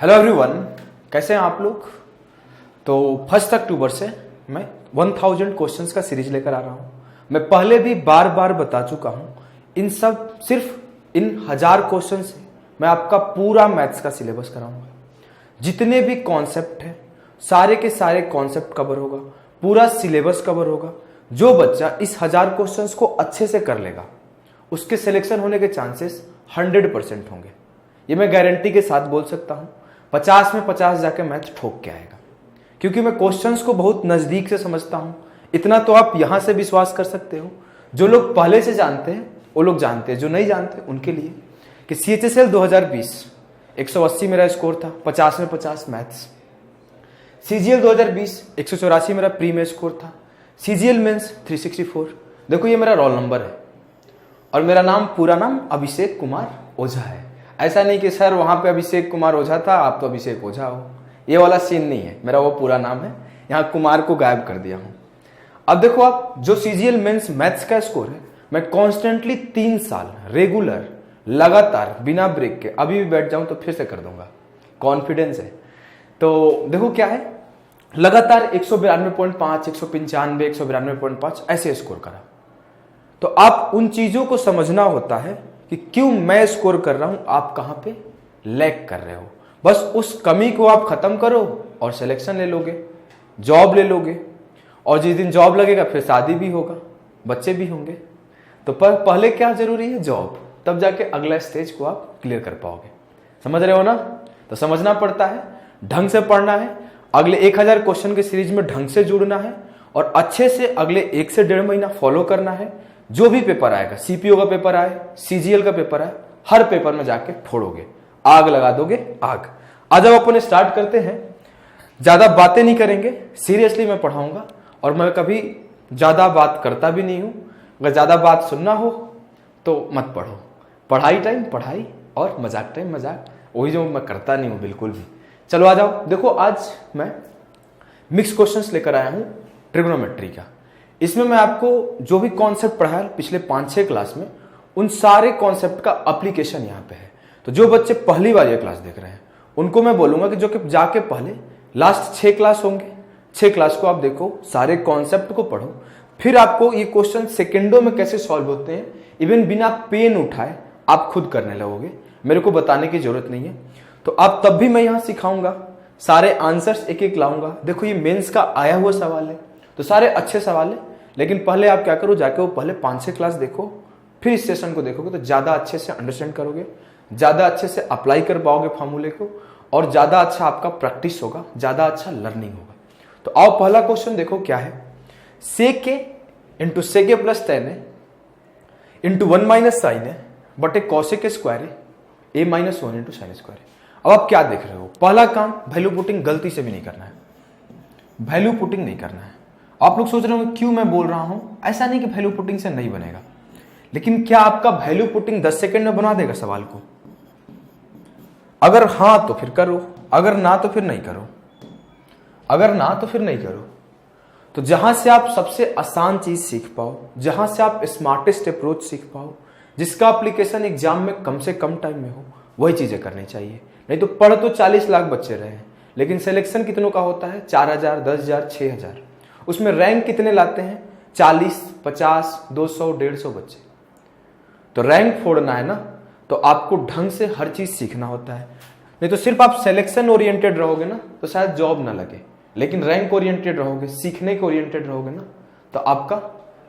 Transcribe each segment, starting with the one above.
Hello everyone, कैसे हैं आप लोग। तो 1 अक्टूबर से मैं 1000 क्वेश्चंस का सीरीज लेकर आ रहा हूं। मैं पहले भी बार बार बता चुका हूं, सिर्फ इन 1000 क्वेश्चन से मैं आपका पूरा मैथ्स का सिलेबस कराऊंगा। जितने भी कॉन्सेप्ट हैं सारे के सारे कॉन्सेप्ट कवर होगा, पूरा सिलेबस कवर होगा। जो बच्चा इस 1000 क्वेश्चंस को अच्छे से कर लेगा उसके सिलेक्शन होने के चांसेस 100% होंगे। ये मैं गारंटी के साथ बोल सकता हूं। 50 में 50 जाके मैथ ठोक के आएगा, क्योंकि मैं क्वेश्चंस को बहुत नजदीक से समझता हूं। इतना तो आप यहां से विश्वास कर सकते हो, जो लोग पहले से जानते हैं वो लोग जानते हैं, जो नहीं जानते उनके लिए कि CHSL 2020 180 मेरा स्कोर था, 50 में 50 मैथ्स। CGL 2020 184 मेरा प्री में स्कोर था। CGL mains 364। देखो ये मेरा रोल नंबर है और मेरा नाम, पूरा नाम अभिषेक कुमार ओझा है। ऐसा नहीं कि सर वहां पे अभिषेक कुमार ओझा था, आप तो अभिषेक ओझा हो, ये वाला सीन नहीं है। मेरा वो पूरा नाम है, यहाँ कुमार को गायब कर दिया हूं। अब देखो आप, जो CGL मेंस मैथ्स का स्कोर है, मैं कॉन्स्टेंटली 3 साल रेगुलर लगातार बिना ब्रेक के अभी भी बैठ जाऊं तो फिर से कर दूंगा, कॉन्फिडेंस है। तो देखो क्या है, लगातार 192.5, 195, 192.5 ऐसे स्कोर करा। तो आप उन चीजों को समझना होता है कि क्यों मैं स्कोर कर रहा हूं, आप कहां पे लैग कर रहे हो। बस उस कमी को आप खत्म करो और सिलेक्शन ले लोगे, जॉब ले लोगे। और जिस दिन जॉब लगेगा फिर शादी भी होगा, बच्चे भी होंगे। तो पहले क्या जरूरी है, जॉब, तब जाके अगला स्टेज को आप क्लियर कर पाओगे। समझ रहे हो ना। तो समझना पड़ता है, ढंग से पढ़ना है, अगले 1000 क्वेश्चन के सीरीज में ढंग से जुड़ना है और अच्छे से अगले 1 से 1.5 महीना फॉलो करना है। जो भी पेपर आएगा, CPO का पेपर आए, CGL का पेपर आए, हर पेपर में जाके फोड़ोगे, आग लगा दोगे, आग। आज अब अपन स्टार्ट करते हैं। ज्यादा बातें नहीं करेंगे, सीरियसली मैं पढ़ाऊंगा और मैं कभी ज्यादा बात करता भी नहीं हूं। अगर ज्यादा बात सुनना हो तो मत पढ़ो। पढ़ाई टाइम पढ़ाई और मजाक टाइम मजाक, वही जो मैं करता नहीं हूं बिल्कुल भी। चलो आ जाओ। देखो आज मैं मिक्स क्वेश्चंस लेकर आया हूं ट्रिग्नोमेट्री का। इसमें मैं आपको जो भी कॉन्सेप्ट पढ़ाया पिछले 5-6 क्लास में, उन सारे कॉन्सेप्ट का एप्लीकेशन यहाँ पे है। तो जो बच्चे पहली बार ये क्लास देख रहे हैं उनको मैं बोलूंगा कि जो कि जाके पहले लास्ट 6 क्लास होंगे, 6 क्लास को आप देखो, सारे कॉन्सेप्ट को पढ़ो, फिर आपको ये क्वेश्चन सेकेंडों में कैसे सॉल्व होते हैं, इवन बिना पेन उठाए आप खुद करने लगोगे। मेरे को बताने की जरूरत नहीं है। तो आप तब भी मैं यहाँ सिखाऊंगा, सारे आंसर्स एक एक लाऊंगा। देखो ये मेंस का आया हुआ सवाल है, तो सारे अच्छे सवाल है, लेकिन पहले आप क्या करो, जाके वो पहले 5-6 क्लास देखो, फिर इस सेशन को देखोगे तो ज्यादा अच्छे से अंडरस्टैंड करोगे, ज्यादा अच्छे से अप्लाई कर पाओगे फॉर्मूले को, और ज्यादा अच्छा आपका प्रैक्टिस होगा, ज्यादा अच्छा लर्निंग होगा। तो आओ पहला क्वेश्चन देखो क्या है। सेके इंटू सेके प्लस tan है इंटू 1 माइनस साइन है बटे कॉसेक स्क्वायर है a minus 1 into sine square है। अब आप क्या देख रहे हो, पहला काम वैल्यू पुटिंग गलती से भी नहीं करना है, वैल्यू पुटिंग नहीं करना है। आप लोग सोच रहे हो क्यों मैं बोल रहा हूं, ऐसा नहीं कि वैल्यू पुटिंग से नहीं बनेगा, लेकिन क्या आपका वैल्यू पुटिंग 10 सेकंड में बना देगा सवाल को? अगर हां तो फिर करो, अगर ना तो फिर नहीं करो, अगर ना तो फिर नहीं करो। तो जहां से आप सबसे आसान चीज सीख पाओ, जहां से आप स्मार्टेस्ट अप्रोच सीख पाओ, जिसका एप्लीकेशन एग्जाम में कम से कम टाइम में हो, वही चीजें करनी चाहिए। नहीं तो पढ़ तो 40 लाख बच्चे रहे हैं, लेकिन सिलेक्शन कितनों का होता है? 4000, 10000, 6000। उसमें रैंक कितने लाते हैं? 40, 50, 200, 150 बच्चे। तो रैंक फोड़ना है ना, तो आपको ढंग से हर चीज सीखना होता है। नहीं तो सिर्फ आप सिलेक्शन ओरिएंटेड रहोगे ना तो शायद जॉब ना लगे, लेकिन रैंक ओरिएंटेड रहोगे, सीखने के ओरिएंटेड रहोगे ना, तो आपका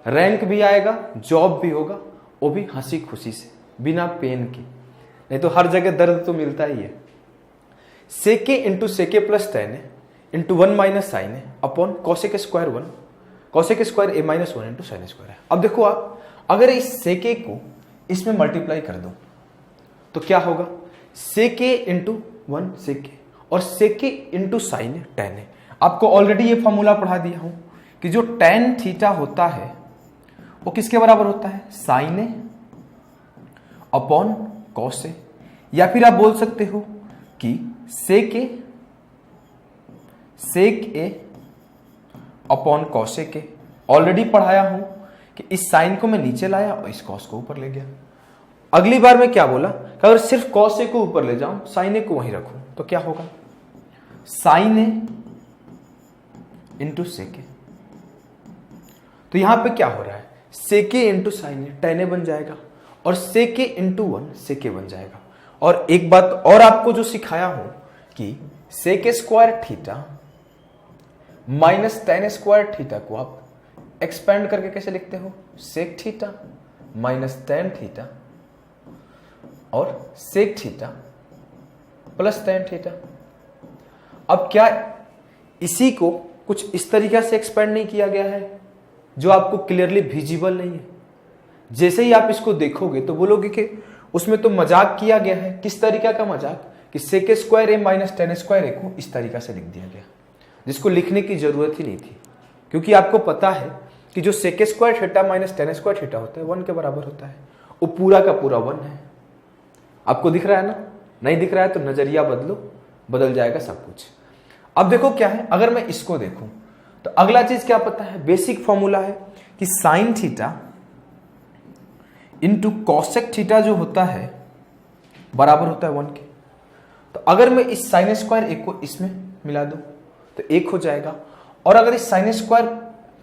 रैंक भी आएगा, जॉब भी होगा, वो भी हंसी खुशी से, बिना पेन के। नहीं तो हर जगह दर्द तो मिलता ही है। सेके इंटू सेके प्लस tan है इंटू 1 माइनस साइन है upon cosec square 1, cosec square a minus 1 into sine square है। अब देखो आप, अगर इस सेके को इसमें मल्टीप्लाई कर दो तो क्या होगा? सेके इंटू 1 सेके और सेके इंटू साइन है tan है। आपको ऑलरेडी ये फॉर्मूला पढ़ा दिया हूं कि जो tan थीटा होता है वो किसके बराबर होता है? Sign A upon cos A, या फिर आप बोल सकते हो कि सेक ए अपॉन कॉसेक ए। ऑलरेडी पढ़ाया हूं कि इस साइन को मैं नीचे लाया और इस कॉस को ऊपर ले गया। अगली बार मैं क्या बोला कि अगर सिर्फ कॉस ए को ऊपर ले जाऊं, साइन ए को वहीं रखूं, तो क्या होगा, साइन ए इंटू सेक ए। तो यहां पे क्या हो रहा है, सेक A into sine A ten ए बन जाएगा और सेक ए इंटू 1 सेक ए बन जाएगा। और एक बात और आपको जो सिखाया हूं कि sec A square theta minus tan square theta को आप एक्सपेंड करके कैसे लिखते हो, sec theta minus tan theta और sec theta plus tan theta. अब क्या इसी को कुछ इस तरीके से एक्सपेंड नहीं किया गया है जो आपको क्लियरली विजिबल नहीं है? जैसे ही आप इसको देखोगे तो बोलोगे कि उसमें तो मजाक किया गया है। किस तरीका का मजाक, कि सेक स्क्वायर ए माइनस टेन स्क्वायर ए को इस तरीका से लिख दिया गया, जिसको लिखने की जरूरत ही नहीं थी, क्योंकि आपको पता है कि जो sec square theta minus tan square theta होता है 1 के बराबर होता है, वो पूरा का पूरा 1 है। आपको दिख रहा है ना? नहीं दिख रहा है तो नजरिया बदलो, बदल जाएगा सब कुछ। अब देखो क्या है, अगर मैं इसको देखूं तो अगला चीज क्या पता है, बेसिक फॉर्मूला है कि sine theta into cosec theta जो होता है बराबर होता है 1 के। तो अगर मैं इस साइन स्क्वायर एक को इसमें मिला दूं तो 1 हो जाएगा, और अगर इस साइन स्क्वायर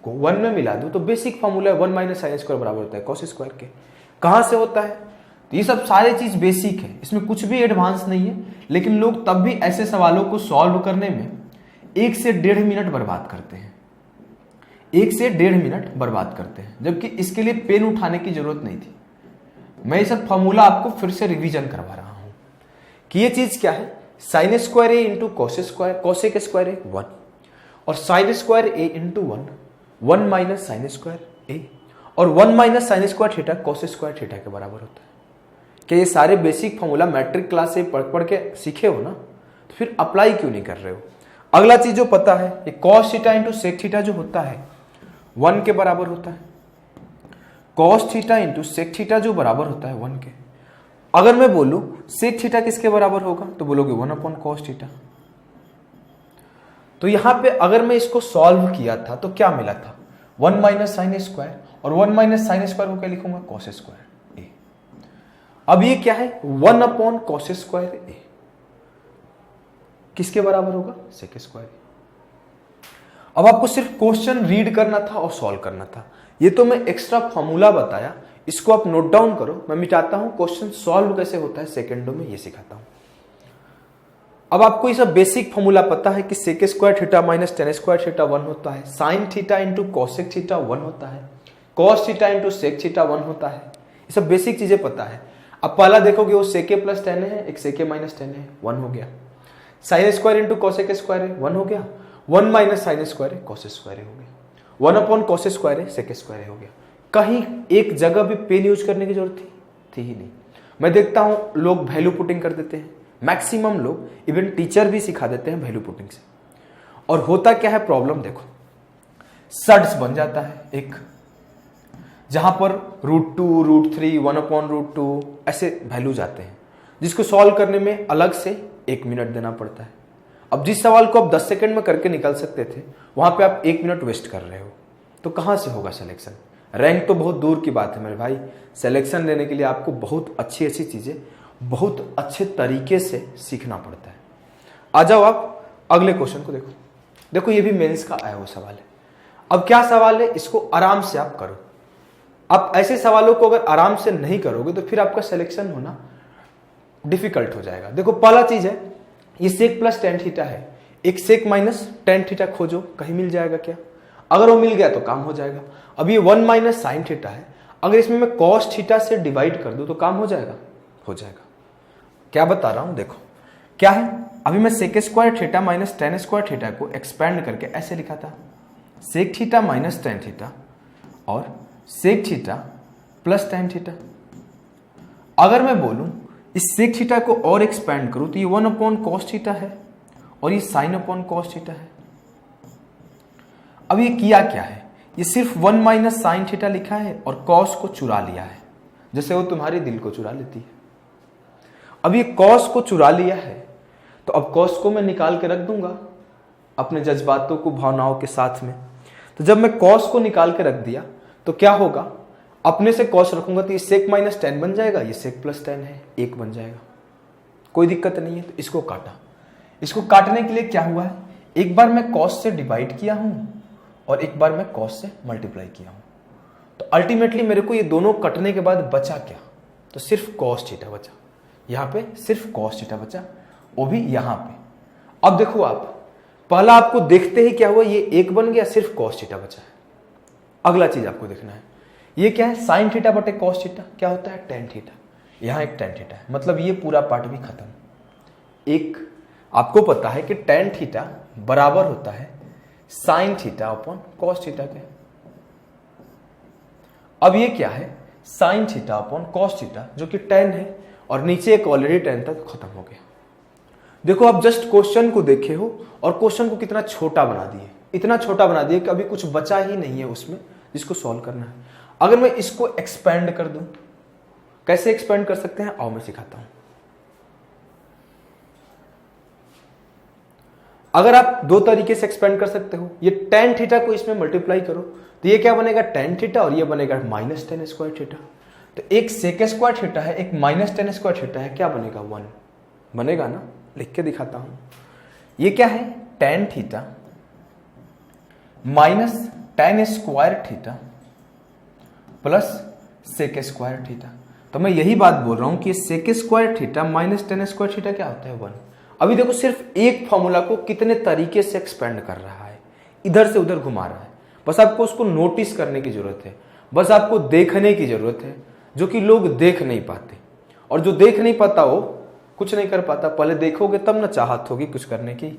को 1 में मिला दूं तो बेसिक फॉर्मूला है 1 माइनस साइन स्क्वायर बराबर होता है कॉस स्क्वायर के। कहां से होता है, तो ये सब सारे चीज बेसिक है, इसमें कुछ भी एडवांस नहीं है, लेकिन लोग तब भी ऐसे सवालों को सॉल्व करने में 1 से 1.5 मिनट बर्बाद करते हैं, 1 से 1.5 मिनट बर्बाद करते हैं, जबकि इसके लिए पेन उठाने की जरूरत नहीं थी। मैं ये सब फॉर्मूला आपको फिर से रिवीजन करवा रहा हूं कि ये चीज क्या है, sine square A into cos square, cosec square A 1 और sine square A into 1 minus sine square A, और 1 minus sine square theta cos square theta के बराबर होता है। कि ये सारे बेसिक फॉर्मूला मैट्रिक क्लास से पढ़ पढ़ के सीखे हो ना, तो फिर अप्लाई क्यों नहीं कर रहे हो? अगला चीज जो पता है, ये cos theta into sec theta जो होता है 1 के बराबर होता है, cos theta into sec theta जो बराबर होता है 1 के। अगर मैं बोलूं सेक थीटा किसके बराबर होगा तो बोलोगे 1 अपॉन कॉस थीटा। तो यहां पे अगर मैं इसको सॉल्व किया था तो क्या मिला था, 1 माइनस साइन स्क्वायर, और 1 माइनस साइन स्क्वायर को क्या लिखूंगा, कॉस स्क्वायर ए। अब ये क्या है, 1 अपॉन कॉस स्क्वायर ए किसके बराबर होगा, सेक स्क्वायर। अब आपको सिर्फ क्वेश्चन रीड करना था और सॉल्व करना था। ये तो मैं एक्स्ट्रा फॉर्मूला बताया, इसको आप नोट डाउन करो, मैं मिटाता हूं, क्वेश्चन सॉल्व कैसे होता है सेकंडों में ये सिखाता हूं। अब आपको ये सब बेसिक फॉर्मूला पता है कि sec square theta minus tan square theta 1 होता है, sine theta into cosec theta 1 होता है, cos theta into sec theta 1 होता है। ये सब बेसिक चीजें पता है। अब पहला देखोगे वो सेके प्लस टेन है, एक सेके माइनस टेन है, 1 हो गया। Sign square into cosec square है, 1 हो गया। 1 माइनस साइन स्क्वायर है, कॉस स्क्वायर हो गया। 1 अपॉन कॉस स्क्वायर है, सेक स्क्वायर हो गया। कहीं एक जगह भी पेन यूज करने की जरूरत थी ही नहीं। मैं देखता हूं लोग वैल्यू पुटिंग कर देते हैं, मैक्सिमम लोग, इवन टीचर भी सिखा देते हैं वैल्यू पुटिंग से। और होता क्या है प्रॉब्लम, देखो सड्स बन जाता है एक, जहां पर √2, √3, 1 अपॉन √2 ऐसे वैल्यू जाते हैं, जिसको सॉल्व करने में अलग से 1 मिनट देना पड़ता है। अब जिस सवाल को आप 10 सेकंड में करके निकल सकते थे, वहां पे आप 1 मिनट वेस्ट कर रहे हो, तो कहां से होगा सिलेक्शन? रैंक तो बहुत दूर की बात है मेरे भाई, सिलेक्शन लेने के लिए आपको बहुत अच्छी अच्छी चीजें बहुत अच्छे तरीके से सीखना पड़ता है। आ जाओ आप अगले क्वेश्चन को देखो। देखो ये भी मेंस का आया हुआ सवाल है। अब क्या सवाल है, इसको आराम से आप करो। आप ऐसे सवालों को अगर आराम से नहीं करोगे तो फिर आपका सिलेक्शन होना डिफिकल्ट हो जाएगा। देखो पहला चीज है, ये सेक प्लस टेन थीटा है, एक सेक माइनस टेन थीटा खोजो, कहीं मिल जाएगा क्या? अगर वो मिल गया तो काम हो जाएगा। अब ये 1 माइनस साइन थीटा है, अगर इसमें मैं कॉस थीटा से डिवाइड कर दूं तो काम हो जाएगा, हो जाएगा। क्या बता रहा हूं देखो क्या है। अभी मैं sec square theta minus tan square theta को एक्सपेंड करके ऐसे लिखा था, sec theta minus tan theta और sec theta plus tan theta. अगर मैं बोलूं इस सेक थीटा को और एक्सपेंड करूं तो ये 1 अपॉन कॉस थीटा है और ये साइन अपॉन कॉस थीटा है। अब ये किया क्या है, ये सिर्फ 1 माइनस साइन थीटा लिखा है और कॉस को चुरा लिया है, जैसे वो तुम्हारे दिल को चुरा लेती है। अब ये कॉस को चुरा लिया है तो अब कॉस को मैं निकाल के रख दूंगा अपने जज्बातों को भावनाओं के साथ में। तो जब मैं कॉस को निकाल के रख दिया तो क्या होगा, अपने से कॉस रखूंगा तो ये सेक माइनस टेन बन जाएगा, ये सेक प्लस टेन है, 1 बन जाएगा, कोई दिक्कत नहीं है। तो इसको काटा, इसको काटने के लिए क्या हुआ है, एक बार मैं कॉस से डिवाइड किया हूं और एक बार मैं कॉस से मल्टीप्लाई किया हूं, तो अल्टीमेटली मेरे को ये दोनों कटने के बाद बचा क्या, तो सिर्फ कॉस थीटा बचा। यहां पे सिर्फ कॉस थीटा बचा, वो भी यहां पे। अब देखो आप, पहला आपको देखते ही क्या हुआ, ये एक बन गया, सिर्फ कॉस थीटा बचा है। अगला चीज आपको देखना है, ये क्या है, साइन थीटा बटे कॉस थीटा, क्या होता है, टेन थीटा। यहां एक टेन थीटा है, मतलब ये पूरा पार्ट भी खत्म। एक आपको पता है कि टेन थीटा बराबर होता है sine theta upon cos theta के। अब ये क्या है, sine theta upon cos theta, जो कि टेन है, और नीचे एक ऑलरेडी टेन था तो खत्म हो गया। देखो आप जस्ट क्वेश्चन को देखे हो और क्वेश्चन को कितना छोटा बना दिए, इतना छोटा बना दिए कि अभी कुछ बचा ही नहीं है उसमें जिसको सॉल्व करना है। अगर मैं इसको एक्सपेंड कर दूं, कैसे एक्सपेंड कर सकते हैं, आओ मैं सिखाता हूं। अगर आप दो तरीके से एक्सपेंड कर सकते हो, ये टेन थीटा को इसमें मल्टीप्लाई करो तो ये क्या बनेगा, टेन थीटा, और ये बनेगा माइनस टेन स्क्वायर थीटा। तो एक सेक स्क्वायर थीटा है, एक माइनस टेन स्क्वायर थीटा है, क्या बनेगा, वन बनेगा ना। लिख के दिखाता हूं, ये क्या है, tan theta minus tan square theta plus sec square theta. तो मैं यही बात बोल रहा हूं कि sec square theta minus tan square theta क्या होता है, वन। अभी देखो सिर्फ एक फॉर्मूला को कितने तरीके से एक्सपेंड कर रहा है, इधर से उधर घुमा रहा है। बस आपको उसको नोटिस करने की जरूरत है, बस आपको देखने की जरूरत है, जो कि लोग देख नहीं पाते। और जो देख नहीं पाता वो कुछ नहीं कर पाता, पहले देखोगे तब ना चाहत होगी कुछ करने की।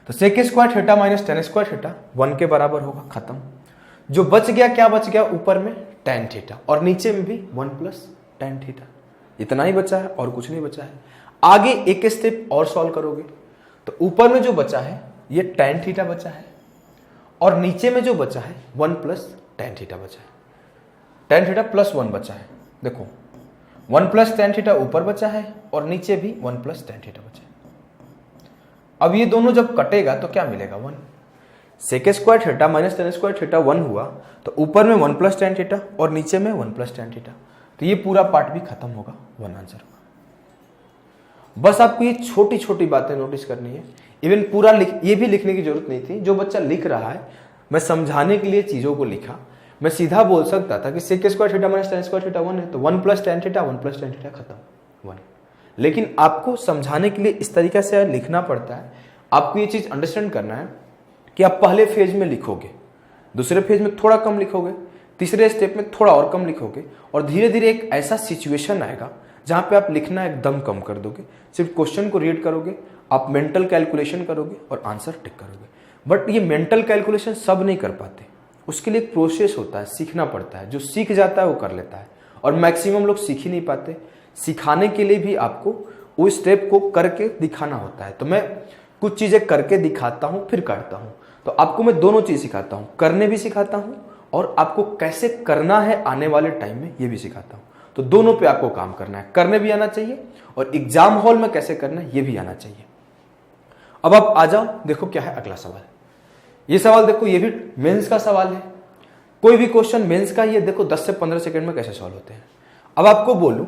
तो sec square theta minus tan square theta one के बराबर होगा, खत्म। जो बच गया, क्या बच गया, ऊपर में टेन थीटा और नीचे में भी वन प्लस टेन थीटा, इतना ही बचा है और कुछ नहीं बचा है। आगे एक स्टेप और सॉल्व करोगे तो ऊपर में जो बचा है ये टेन थीटा बचा है, और नीचे में जो बचा है वन प्लस टेन थीटा बचा है, टेन थीटा प्लस वन बचा है। देखो वन प्लस टेन थीटा ऊपर बचा है और नीचे भी वन प्लस टेन थीटा बचा है। अब ये दोनों जब कटेगा तो क्या मिलेगा, one. Sec square theta minus tan square theta one हुआ, तो ऊपर में वन प्लस टेन थीटा और नीचे में वन प्लस टेन थीटा, तो ये पूरा पार्ट भी खत्म होगा, वन आंसर होगा। बस आपको ये छोटी छोटी बातें नोटिस करनी है। इवन पूरा ये भी लिखने की जरूरत नहीं थी। जो बच्चा लिख रहा है, मैं समझाने के लिए चीजों को लिखा, मैं सीधा बोल सकता था कि sec square theta minus tan square theta one है, तो वन प्लस टेन थीटा खत्म, वन। लेकिन आपको समझाने के लिए इस तरीके से लिखना पड़ता है। आपको ये चीज अंडरस्टैंड करना है कि आप पहले फेज में लिखोगे, दूसरे फेज में थोड़ा कम लिखोगे, तीसरे स्टेप में थोड़ा और कम लिखोगे, और धीरे धीरे एक ऐसा सिचुएशन आएगा जहां पे आप लिखना एकदम कम कर दोगे, सिर्फ क्वेश्चन को रीड करोगे, आप मेंटल कैलकुलेशन करोगे और आंसर टिक करोगे। बट ये मेंटल कैलकुलेशन सब नहीं कर पाते, उसके लिए एक प्रोसेस होता है, सीखना पड़ता है। जो सीख जाता है वो कर लेता है, और मैक्सिमम लोग सीख ही नहीं पाते। सिखाने के लिए भी आपको उस स्टेप को करके दिखाना होता है। तो मैं कुछ चीजें करके दिखाता हूं, फिर करता हूं। तो आपको मैं दोनों चीज सिखाता हूं, करने भी सिखाता हूं और आपको कैसे करना है आने वाले टाइम में ये भी सिखाता हूं। तो दोनों पे आपको काम करना है, करने भी आना चाहिए और एग्जाम हॉल में कैसे करना है ये भी आना चाहिए। अब आप आ जाओ, देखो क्या है अगला सवाल। ये सवाल देखो, ये भी मेंस का सवाल है। कोई भी क्वेश्चन मेंस का, ये देखो 10 से 15 सेकंड में कैसे सॉल्व होते हैं। अब आपको बोलूं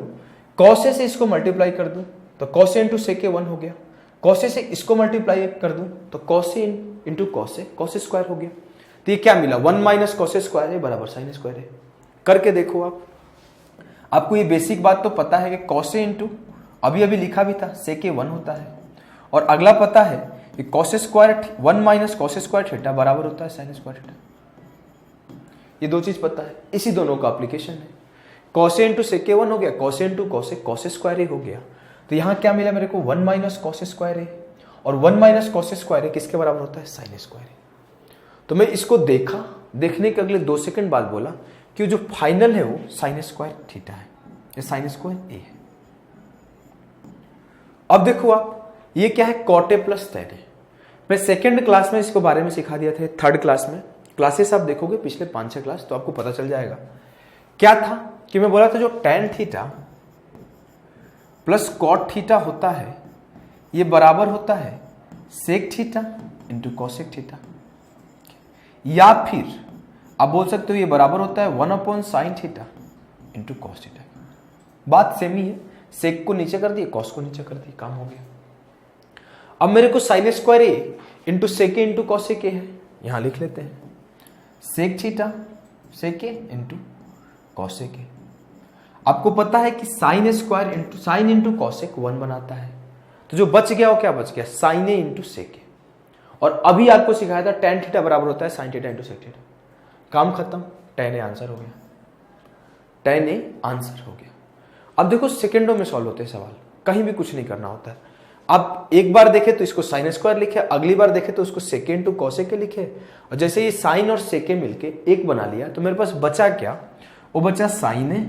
कॉसे से इसको मल्टीप्लाई कर दूं तो कॉसे इंटू सेके वन हो गया, कॉसे से इसको मल्टीप्लाई कर दूं तो कॉसे इंटू कॉसे, कॉसे स्क्वायर हो गया। तो ये क्या मिला, वन माइनस कॉसे स्क्वायर है बराबर साइन स्क्वायर है। करके देखो आप, आपको ये बेसिक बात तो पता है कि कॉसे इंटू अभी अभी लिखा भी था सेके वन होता है, और अगला पता है कि कॉसे square one minus कॉसे square theta बराबर होता है साइन स्क्वायर थीटा। ये दो चीज पता है, इसी दोनों का एप्लीकेशन है। कॉसे इंटू सेके वन हो गया, कॉसे इंटू कॉसे, कॉसे स्क्वायर ए हो गया। तो यहां क्या मिला मेरे को, वन माइनस कॉसे स्क्वायर ए, और वन माइनस कॉसे स्क्वायर ए किसके बराबर होता है, साइन स्क्वायर ए। तो मैं इसको देखा, देखने के अगले 2 सेकंड बाद बोला कि जो फाइनल है वो साइन स्क्वायर थीटा है, ये साइन स्क्वायर ए है। अब देखो आप, ये क्या है, कॉट ए प्लस टेन है। मैं सेकेंड क्लास में इसको बारे में सिखा दिया था, थर्ड क्लास में। क्लासेस आप देखोगे पिछले 5-6 क्लास तो आपको पता चल जाएगा। क्या था कि मैं बोला था जो tan theta plus cot theta होता है ये बराबर होता है sec theta into cosec theta, या फिर आप बोल सकते हो ये बराबर होता है 1 sign theta into cos theta. बात सेम ही है, सेक को नीचे कर दिए, कॉस को नीचे कर दिए, काम हो गया। अब मेरे को sine square A into sec into cosec A है, यहां लिख लेते हैं sec theta sec A into cosec A. आपको पता है कि sine square into sine into cosec 1 बनाता है, तो जो बच गया वो क्या बच गया, साइन ए इंटू सेक ए। और अभी आपको सिखाया था टेन थीटा बराबर होता है sine theta into sec theta. काम खत्म, टेन ए आंसर हो गया, टेन ए आंसर हो गया। अब देखो सेकंडों में सॉल्व होते हैं सवाल, कहीं भी कुछ नहीं करना होता है। अब एक बार देखे तो इसको साइन स्क्वायर लिखे, अगली बार देखे तो उसको सेक इंटू कॉसेक के लिखे, और जैसे ये साइन और सेक मिलके एक बना लिया तो मेरे पास बचा क्या, वो बचा साइन ए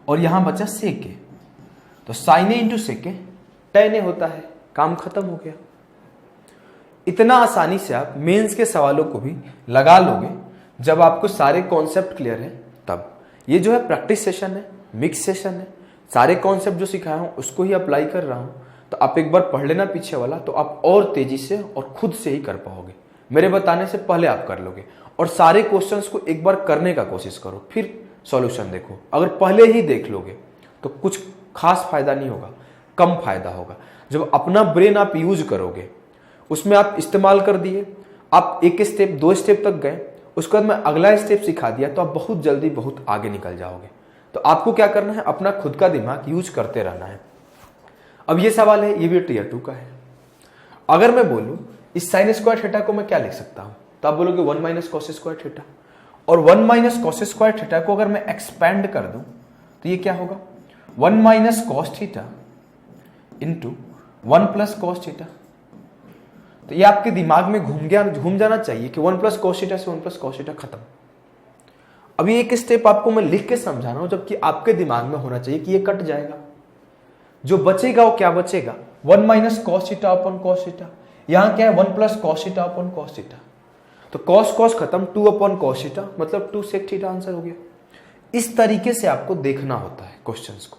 और यहां बचा सेक ए। तो साइन ए इंटू सेक ए टेन ए होता है, काम खत्म हो गया। इतना आसानी से आप मेंस के सवालों को भी लगा लोगे जब आपको सारे कॉन्सेप्ट क्लियर है तब। ये जो है प्रैक्टिस सेशन है, मिक्स सेशन है, सारे कॉन्सेप्ट जो सिखाया हूं उसको ही अप्लाई कर रहा हूं। तो आप एक बार पढ़ लेना पीछे वाला, तो आप और तेजी से और खुद से ही कर पाओगे, मेरे बताने से पहले आप कर लोगे। और सारे क्वेश्चंस को एक बार करने का कोशिश करो, फिर सॉल्यूशन देखो। अगर पहले ही देख लोगे तो कुछ खास फायदा नहीं होगा, कम फायदा होगा। जब अपना ब्रेन आप यूज करोगे, उसमें आप इस्तेमाल कर दिए, आप एक स्टेप दो स्टेप तक गए, उसके बाद मैं अगला स्टेप सिखा दिया, तो आप बहुत जल्दी बहुत आगे निकल जाओगे। तो आपको क्या करना है, अपना खुद का दिमाग यूज करते रहना है। अब ये सवाल है, ये भी टीयर 2 का है। अगर मैं बोलूं इस साइन स्क्वायर थीटा को मैं क्या लिख सकता हूं, तो आप बोलोगे 1 माइनस कॉस स्क्वायर थीटा। और 1 माइनस कॉस स्क्वायर थीटा को अगर मैं एक्सपेंड कर दूं तो ये क्या होगा, 1 minus cos theta into 1 plus cos theta. तो ये आपके दिमाग में घूम जाना चाहिए कि 1 प्लस कॉस थीटा से 1 प्लस कॉस थीटा खत्म। अभी एक स्टेप आपको मैं लिख के समझा रहा हूं, जबकि आपके दिमाग में होना चाहिए कि ये कट जाएगा। जो बचेगा वो क्या बचेगा, 1 minus cos theta upon cos theta. यहां क्या है, 1 plus cos theta upon cos theta. तो कॉस कॉस खत्म, 2 अपॉन कॉस थीटा मतलब 2 सेक थीटा आंसर हो गया। इस तरीके से आपको देखना होता है क्वेश्चंस को।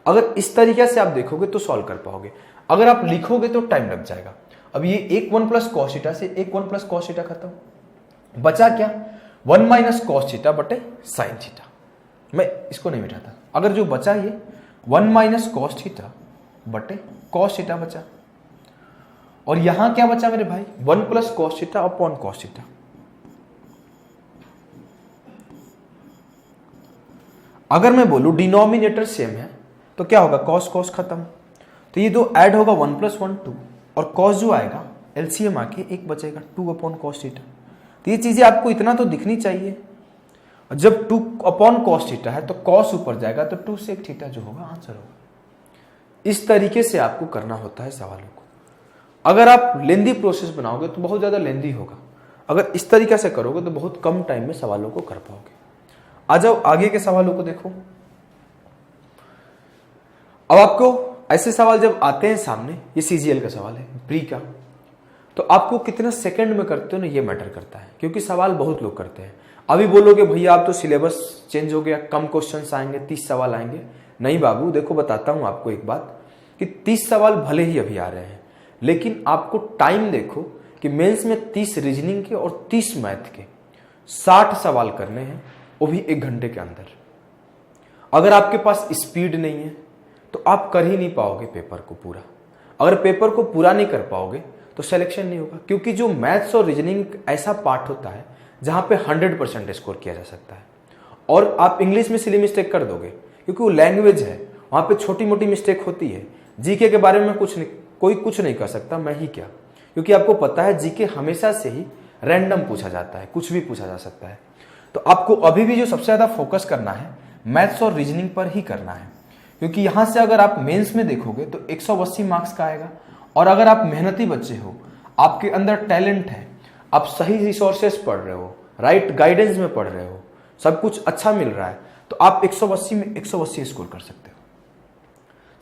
अगर इस तरीके से आप देखोगे तो सॉल्व कर पाओगे, अगर आप लिखोगे तो टाइम लग जाएगा। अब ये एक 1 प्लस कॉस थीटा से एक 1 प्लस कॉस थीटा खत्म, बचा क्या, 1 माइनस कॉस थीटा बटे साइन थीटा। मैं इसको नहीं मिटाता, अगर जो बचा ये 1 माइनस कॉस थीटा बटे कॉस थीटा बचा। और यहां क्या बचा मेरे भाई, 1 plus cos theta upon cos theta. अगर मैं बोलूं डिनोमिनेटर सेम है तो क्या होगा, कॉस कॉस खत्म, तो ये दो ऐड होगा 1 प्लस 1 2, और कॉस जो आएगा एलसीएम आके एक बचेगा 2 अपॉन कॉस थीटा। तो ये चीजें आपको इतना तो दिखनी चाहिए। और जब 2 अपॉन कॉस थीटा है तो कॉस ऊपर जाएगा तो 2 सेक थीटा जो होगा आंसर होगा। इस तरीके से आपको करना होता है सवालों को। अगर आप लेंदी प्रोसेस बनाओगे तो बहुत ज्यादा लेंदी होगा, अगर इस तरीके से करोगे तो बहुत कम टाइम में सवालों को कर पाओगे। आ जाओ आगे के सवालों को देखो। अब आपको ऐसे सवाल जब आते हैं सामने, ये सीजीएल का सवाल है प्री का, तो आपको कितना सेकंड में करते हो ना, ये मैटर करता है, क्योंकि सवाल बहुत लोग करते हैं। अभी बोलोगे भैया आप तो सिलेबस चेंज हो गया, कम क्वेश्चंस आएंगे, 30 सवाल आएंगे। नहीं बाबू, देखो बताता हूं आपको एक बात कि 30 सवाल भले ही अभी आ रहे हैं, लेकिन आपको टाइम देखो कि मेंस में 30 रीजनिंग के और 30 मैथ के 60 सवाल करने हैं, वो भी 1 घंटे के अंदर। अगर आपके पास स्पीड नहीं है तो आप कर ही नहीं पाओगे पेपर को पूरा। अगर पेपर को पूरा नहीं कर पाओगे तो सिलेक्शन नहीं होगा, क्योंकि जो मैथ्स और रीजनिंग ऐसा पार्ट होता है जहां पे 100% स्कोर किया जा सकता है। और आप इंग्लिश में सिली मिस्टेक कर दोगे क्योंकि वो लैंग्वेज है, वहां पे छोटी मोटी मिस्टेक होती है। जीके के बारे में कोई कुछ नहीं कर सकता, मैं ही क्या, क्योंकि आपको पता है जीके हमेशा से ही रैंडम पूछा जाता है, कुछ भी पूछा जा सकता है। तो आपको अभी भी जो सबसे ज्यादा फोकस करना है मैथ्स और रीजनिंग पर ही करना है, क्योंकि यहां से अगर आप मेंस में देखोगे तो 180 मार्क्स का आएगा। और अगर आप मेहनती बच्चे हो, आपके अंदर टैलेंट है, आप सही रिसोर्सेस पढ़ रहे हो, राइट गाइडेंस में पढ़ रहे हो, सब कुछ अच्छा मिल रहा है, तो आप 180 में 180 स्कोर कर सकते हो।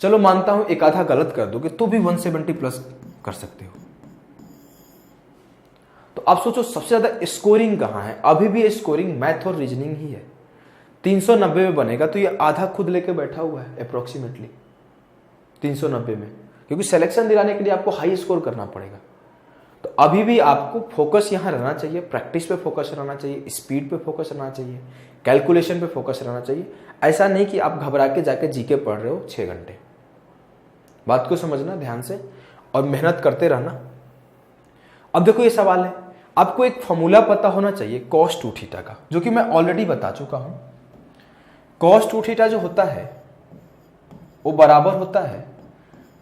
चलो मानता हूं एक आधा गलत कर दोगे तो भी 170 प्लस कर सकते हो। तो आप सोचो सबसे ज्यादा स्कोरिंग कहां है, अभी भी स्कोरिंग मैथ और रीजनिंग ही है। 390 में बनेगा तो ये आधा खुद लेके बैठा हुआ है अप्रोक्सीमेटली 390 में, क्योंकि सिलेक्शन दिलाने के लिए आपको हाई स्कोर करना पड़ेगा। तो अभी भी आपको फोकस यहां रहना चाहिए, प्रैक्टिस पे फोकस रहना चाहिए, स्पीड पे फोकस रहना चाहिए, कैलकुलेशन पे फोकस रहना चाहिए। ऐसा नहीं कि आप घबरा के जाके जीके पढ़ रहे हो 6 घंटे। बात को समझना ध्यान से। और मेहनत करते रहना। अब देखो ये सवाल है, आपको एक फॉर्मूला पता होना चाहिए cos 2 थीटा का, जो कि मैं ऑलरेडी बता चुका हूं। cos 2 थीटा जो होता है वो बराबर होता है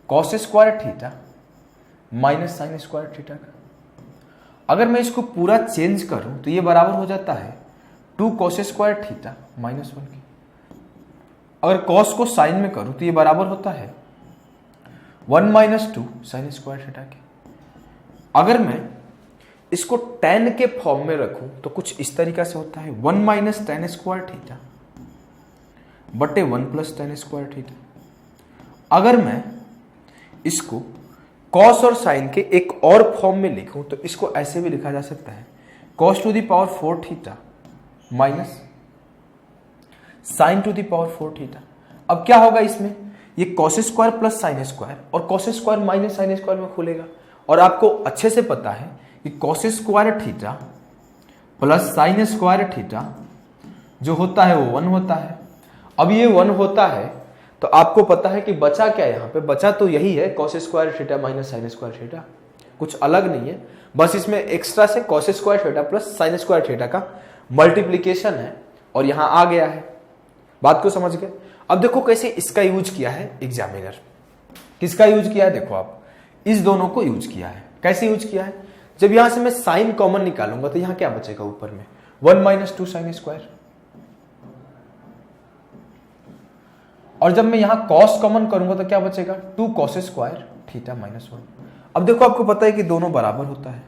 cos square theta minus sine square theta का। अगर मैं इसको पूरा चेंज करूं तो ये बराबर हो जाता है 2 cos स्क्वायर थीटा माइनस 1 की। अगर cos को साइन में करूं तो ये बराबर होता है 1 माइनस 2 साइन स्क्वायर थीटा के। अगर मैं इसको tan के फॉर्म में रखूं तो कुछ इस तरीका से होता है 1 माइनस tan स्क्वायर थीटा बटे 1 प्लस tan स्क्वायर थीटा। अगर मैं इसको cos और sin के एक और फॉर्म में लिखूं तो इसको ऐसे भी लिखा जा सकता है cos to the power 4 theta minus sin to the power 4 theta. अब क्या होगा इसमें, ये cos square plus sin square और cos square minus sin square में खुलेगा। और आपको अच्छे से पता है कि cos square theta plus sin square theta जो होता है वो 1 होता है। अब ये 1 होता है तो आपको पता है कि बचा क्या, यहां पे बचा तो यही है cos square theta minus sin square theta, कुछ अलग नहीं है। बस इसमें एक्स्ट्रा से cos square theta plus sin square theta का मल्टीप्लीकेशन है और यहां आ गया है। बात को समझ गए। अब देखो कैसे इसका यूज किया है एग्जामिनर, किसका यूज किया है, देखो आप इस दोनों को यूज किया है। कैसे यूज किया है, जब यहां से मैं साइन कॉमन निकालूंगा तो यहां क्या बचेगा ऊपर में 1 माइनस 2 साइन स्क्वायर, और जब मैं यहां cos कॉमन करूंगा तो क्या बचेगा 2 cos स्क्वायर थीटा माइनस 1। अब देखो आपको पता है कि दोनों बराबर होता है,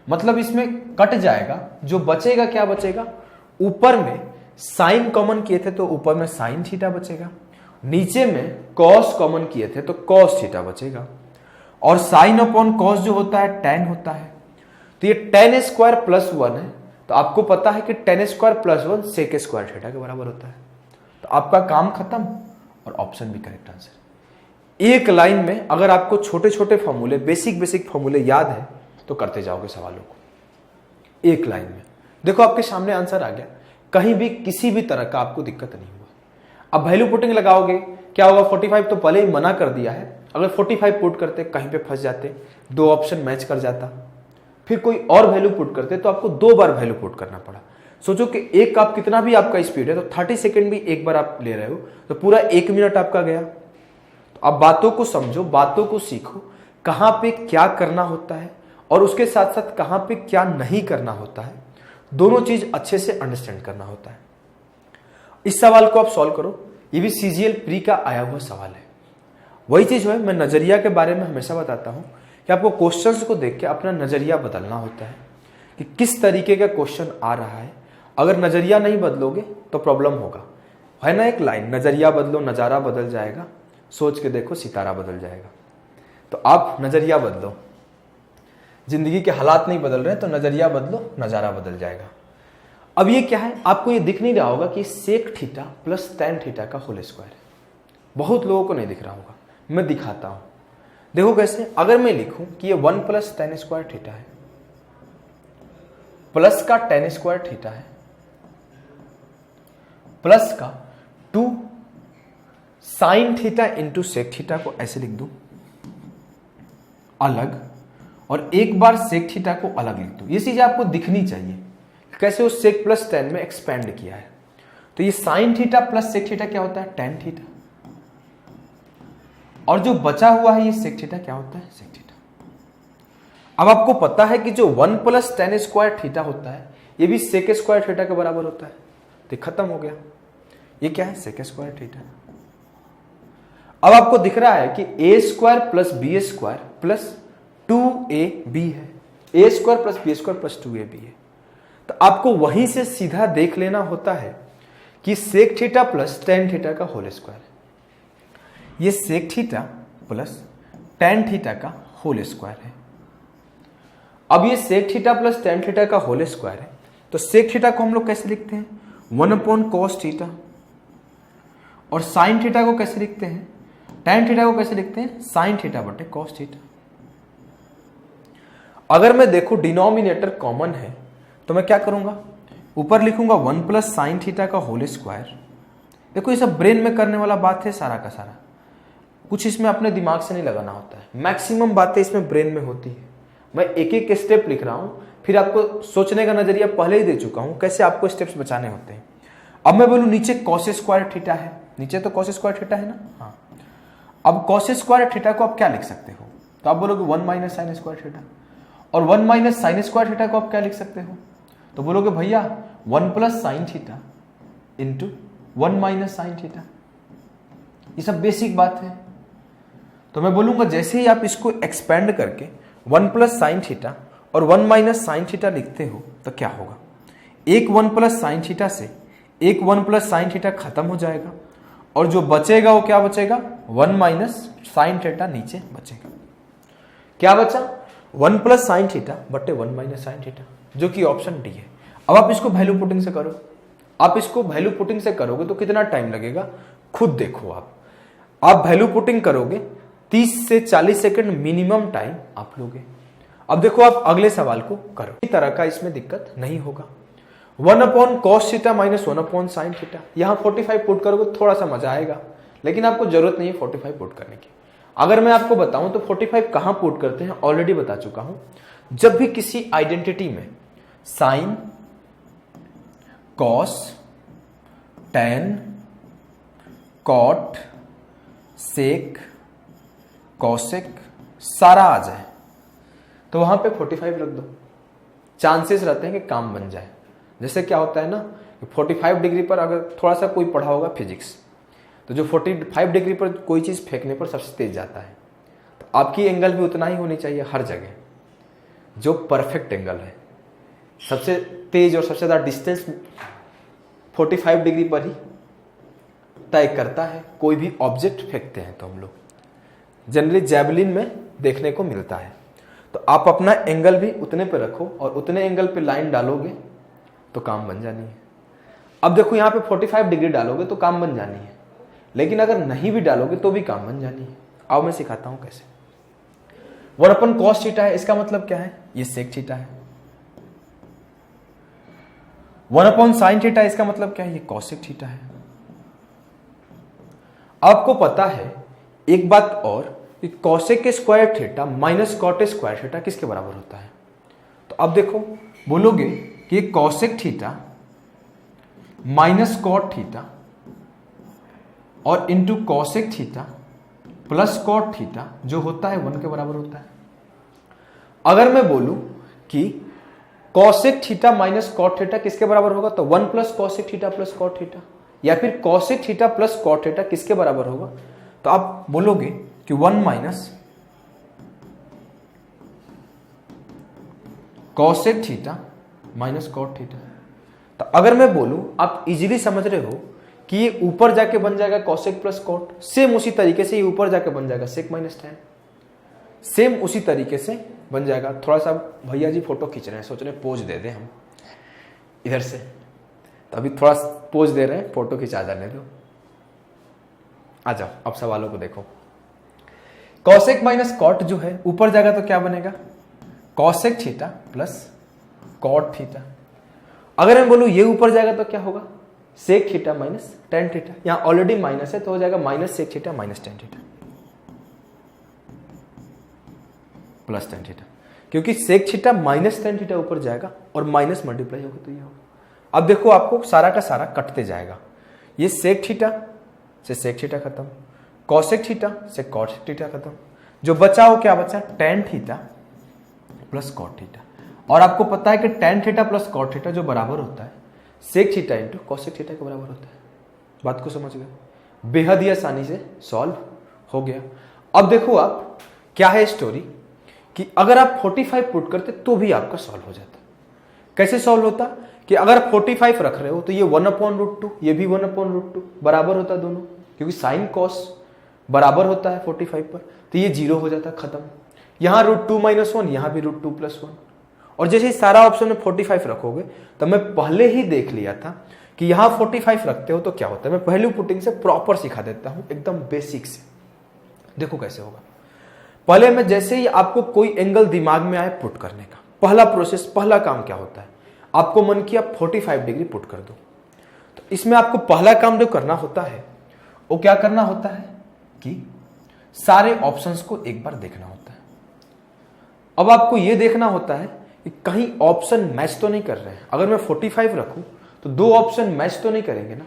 मतलब इसमें कट जाएगा, जो बचेगा क्या बचेगा, ऊपर में साइन कॉमन किए थे तो ऊपर में साइन थीटा बचेगा, नीचे में cos कॉमन किए थे तो cos थीटा बचेगा, और साइन अपॉन cos जो होता है tan होता है। तो ये tan स्क्वायर प्लस 1 है, तो आपको पता है कि tan square plus 1 sec square theta के बराबर होता है। तो आपका काम खत्म और ऑप्शन भी करेक्ट आंसर। एक लाइन में अगर आपको छोटे छोटे फॉर्मूले, बेसिक फॉर्मूले याद है तो करते जाओगे सवालों को एक लाइन में। देखो आपके सामने आंसर आ गया, कहीं भी किसी भी तरह का आपको दिक्कत नहीं हुआ। अब वैल्यू पुटिंग लगाओगे, क्या होगा, 45 तो पहले ही मना कर दिया है, अगर 45 पुट करते कहीं पे फंस जाते, 2 ऑप्शन मैच कर जाता, फिर कोई और वैल्यू पुट करते तो आपको 2 बार वैल्यू पुट करना पड़ा। सोचो कि एक आप कितना भी आपका स्पीड है तो 30 सेकंड भी एक बार आप ले रहे हो तो पूरा 1 मिनट आपका गया। तो अब बातों को समझो, बातों को सीखो, कहां पे क्या करना होता है और उसके साथ साथ कहां पे क्या नहीं करना होता है, दोनों चीज अच्छे से अंडरस्टैंड करना होता है। इस सवाल को आप सॉल्व करो, ये भी सीजीएल प्री का आया हुआ सवाल है। वही चीज है, मैं नजरिया के बारे में हमेशा बताता हूं कि आपको क्वेश्चंस को देख के अपना नजरिया बदलना होता है कि किस तरीके का क्वेश्चन आ रहा है। अगर नजरिया नहीं बदलोगे तो प्रॉब्लम होगा, है ना एक लाइन, नजरिया बदलो नजारा बदल जाएगा, सोच के देखो सितारा बदल जाएगा। तो आप नजरिया बदलो, जिंदगी के हालात नहीं बदल रहे तो नजरिया बदलो, नजारा बदल जाएगा। अब ये क्या है, आपको ये दिख नहीं रहा होगा कि sec theta plus tan theta का होल स्क्वायर है, बहुत लोगों को नहीं दिख रहा होगा, मैं दिखाता हूं। देखो कैसे, अगर मैं लिखूं कि ये 1 प्लस tan स्क्वायर थीटा है, प्लस का tan स्क्वायर थीटा है, प्लस का 2 sine theta into sec theta को ऐसे लिख दूं अलग, और एक बार सेक थीटा को अलग लिख दूं। ये चीज आपको दिखनी चाहिए कैसे वो सेक प्लस tan में एक्सपेंड किया है। तो ये sine theta plus sec theta क्या होता है, tan थीटा, और जो बचा हुआ है ये सेक थीटा क्या होता है, सेक थीटा। अब आपको पता है कि जो 1 प्लस tan स्क्वायर थीटा होता है ये भी सेक स्क्वायर थीटा के बराबर होता है, तो खत्म हो गया। ये क्या है, सेक स्क्वायर थीटा। अब आपको दिख रहा है कि A square plus B square plus 2ab है, A square plus B square plus 2ab है। तो आपको वहीं से सीधा देख लेना होता है कि sec theta plus tan theta का होल स्क्वायर है। ये sec theta plus tan theta का होल स्क्वायर है। अब ये sec theta plus tan theta का होल स्क्वायर है, तो सेक थीटा को हम लोग कैसे लिखते हैं, 1 cos थीटा, और साइन थीटा को कैसे लिखते हैं, tan थीटा को कैसे लिखते हैं, साइन थीटा बटे cos थीटा। अगर मैं देखूं डिनोमिनेटर कॉमन है तो मैं क्या करूंगा, ऊपर लिखूंगा 1 प्लस साइन थीटा का होल स्क्वायर। देखो ये सब ब्रेन में करने वाला बात है सारा का सारा। कुछ इसमें अपने दिमाग से नहीं लगाना होता है, मैक्सिमम बातें इसमें ब्रेन में होती है। मैं एक एक स्टेप लिख रहा हूं, फिर आपको सोचने का नजरिया पहले ही दे चुका हूं कैसे आपको स्टेप्स बचाने होते हैं। अब मैं बोलूं नीचे कॉस स्क्वायर थीटा है, नीचे तो कॉस स्क्वायर थीटा है ना, हाँ। अब कॉस स्क्वायर थीटा को आप क्या लिख सकते हो, तो आप बोलोगे 1 माइनस साइन स्क्वायर थीटा, और 1 माइनस साइन स्क्वायर थीटा को आप क्या लिख सकते हो, तो बोलोगे भैया 1 plus sine theta into 1 minus sine theta. ये सब बेसिक बात है। तो मैं बोलूंगा जैसे ही आप इसको एक्सपेंड करके 1 प्लस साइन थीटा और 1 माइनस साइन थीटा लिखते हो तो क्या होगा, एक 1 प्लस साइन थीटा से एक 1 प्लस साइन थीटा खत्म हो जाएगा, और जो बचेगा वो क्या बचेगा, 1 माइनस साइन थीटा नीचे बचेगा। क्या बचा, 1 प्लस साइन थीटा बटे 1 माइनस साइन थीटा, जो कि ऑप्शन डी है। अब आप इसको वैल्यू पुटिंग से करो, आप इसको वैल्यू पुटिंग से करोगे तो कितना टाइम लगेगा, खुद देखो। आप वैल्यू पुटिंग करोगे 30 से 40 सेकंड मिनिमम टाइम आप लोगे। अब देखो आप अगले सवाल को करो, इस तरह का इसमें दिक्कत नहीं होगा। 1 upon cos theta minus 1 upon sine theta, यहां 45 पुट करोगे थोड़ा सा मजा आएगा, लेकिन आपको जरूरत नहीं है 45 पुट करने की। अगर मैं आपको बताऊं तो 45 कहां पुट करते हैं ऑलरेडी बता चुका हूं। जब भी किसी आइडेंटिटी में साइन, कॉस, टेन, कॉट, सेक, कॉसेक सारा आ जाए तो वहां पे 45 रख दो, चांसेस रहते हैं कि काम बन जाए। जैसे क्या होता है ना, 45 डिग्री पर अगर थोड़ा सा कोई पढ़ा होगा फिजिक्स, तो जो 45 डिग्री पर कोई चीज फेंकने पर सबसे तेज जाता है, तो आपकी एंगल भी उतना ही होनी चाहिए हर जगह, जो परफेक्ट एंगल है। सबसे तेज और सबसे ज्यादा डिस्टेंस 45 डिग्री पर ही तय करता है। कोई भी ऑब्जेक्ट फेंकते हैं तो हम लोग जनरली जैवलिन में देखने को मिलता है। तो आप अपना एंगल भी उतने पे रखो और उतने एंगल पे लाइन डालोगे तो काम बन जानी है। अब देखो यहां पे 45 डिग्री डालोगे तो काम बन जानी है, लेकिन अगर नहीं भी डालोगे तो भी काम बन जानी है। अब मैं सिखाता हूं कैसे। 1 अपन कॉस थीटा है, इसका मतलब क्या है, ये सेक थीटा है। 1 अपॉन साइन थीटा, इसका मतलब क्या है, ये कॉसेक थीटा है। आपको पता है एक बात और कि cosec square theta minus cot square theta किसके बराबर होता है। तो अब देखो बोलोगे कि ये cosec theta minus cot theta और into cosec theta plus cot theta जो होता है 1 के बराबर होता है। अगर मैं बोलूं कि cosec theta minus cot theta किसके बराबर होगा, तो 1 plus cosec theta plus cot theta, या फिर cosec theta plus cot theta किसके बराबर होगा, तो आप बोलोगे कि 1 minus cosec theta minus cot theta. तो अगर मैं बोलूं, आप इजीली समझ रहे हो कि ये ऊपर जाके बन जाएगा कॉसेक प्लस कॉट, सेम उसी तरीके से ये ऊपर जाके बन जाएगा सेक माइनस टेन, सेम उसी तरीके से बन जाएगा। थोड़ा सा भैया जी फोटो खींच रहे हैं, सोच रहे हैं पोज दे दें हम इधर से, तो अभी थोड़ा पोज दे रहे हैं, फोटो खिंचा जाने दो। आ जाओ अब सवालों को देखो। कॉसेक माइनस कॉट जो है ऊपर जाएगा तो क्या बनेगा, cosec theta plus cot theta. अगर मैं बोलूं ये ऊपर जाएगा तो क्या होगा, sec theta minus tan theta. यहां ऑलरेडी माइनस है तो हो जाएगा minus sec theta minus tan theta plus tan theta, क्योंकि sec theta minus tan theta ऊपर जाएगा और माइनस मल्टीप्लाई होगा तो ये होगा। अब देखो आपको सारा का सारा कटते जाएगा, ये सेक थीटा से सेक थीटा खत्म, कॉसेक थीटा से कॉट थीटा खत्म, जो बचा वो क्या बचा, tan theta plus cot theta. और आपको पता है कि tan theta plus cot theta जो बराबर होता है sec theta into cosec theta के बराबर होता है। बात को समझ गए, बेहद ही आसानी से सॉल्व हो गया। अब देखो आप क्या है स्टोरी कि अगर आप 45 पुट करते तो भी आपका सॉल्व हो जाता। कैसे सॉल्व होता कि अगर 45 रख रहे हो तो ये 1/√2, ये भी 1/√2 बराबर होता दोनों, क्योंकि साइन कॉस बराबर होता है 45 पर, तो ये 0 हो जाता, खत्म। यहां √2 - 1, यहां भी √2 + 1। और जैसे ही सारा ऑप्शन में 45 रखोगे तो मैं पहले ही देख लिया था कि यहां 45 रखते हो तो क्या होता है। मैं पहलू पुटिंग से प्रॉपर सिखा देता हूं, एकदम बेसिक से। देखो कैसे होगा। पहले मैं जैसे ही आपको कोई एंगल दिमाग में आए पुट करने का, पहला प्रोसेस, पहला काम क्या होता है, आपको मन किया 45 डिग्री पुट कर दो। तो इसमें आपको पहला काम जो करना होता है वो क्या करना होता है कि सारे ऑप्शंस को एक बार देखना होता है। अब आपको यह देखना होता है कि कहीं ऑप्शन मैच तो नहीं कर रहे हैं। अगर मैं 45 रखूं तो दो ऑप्शन मैच तो नहीं करेंगे ना,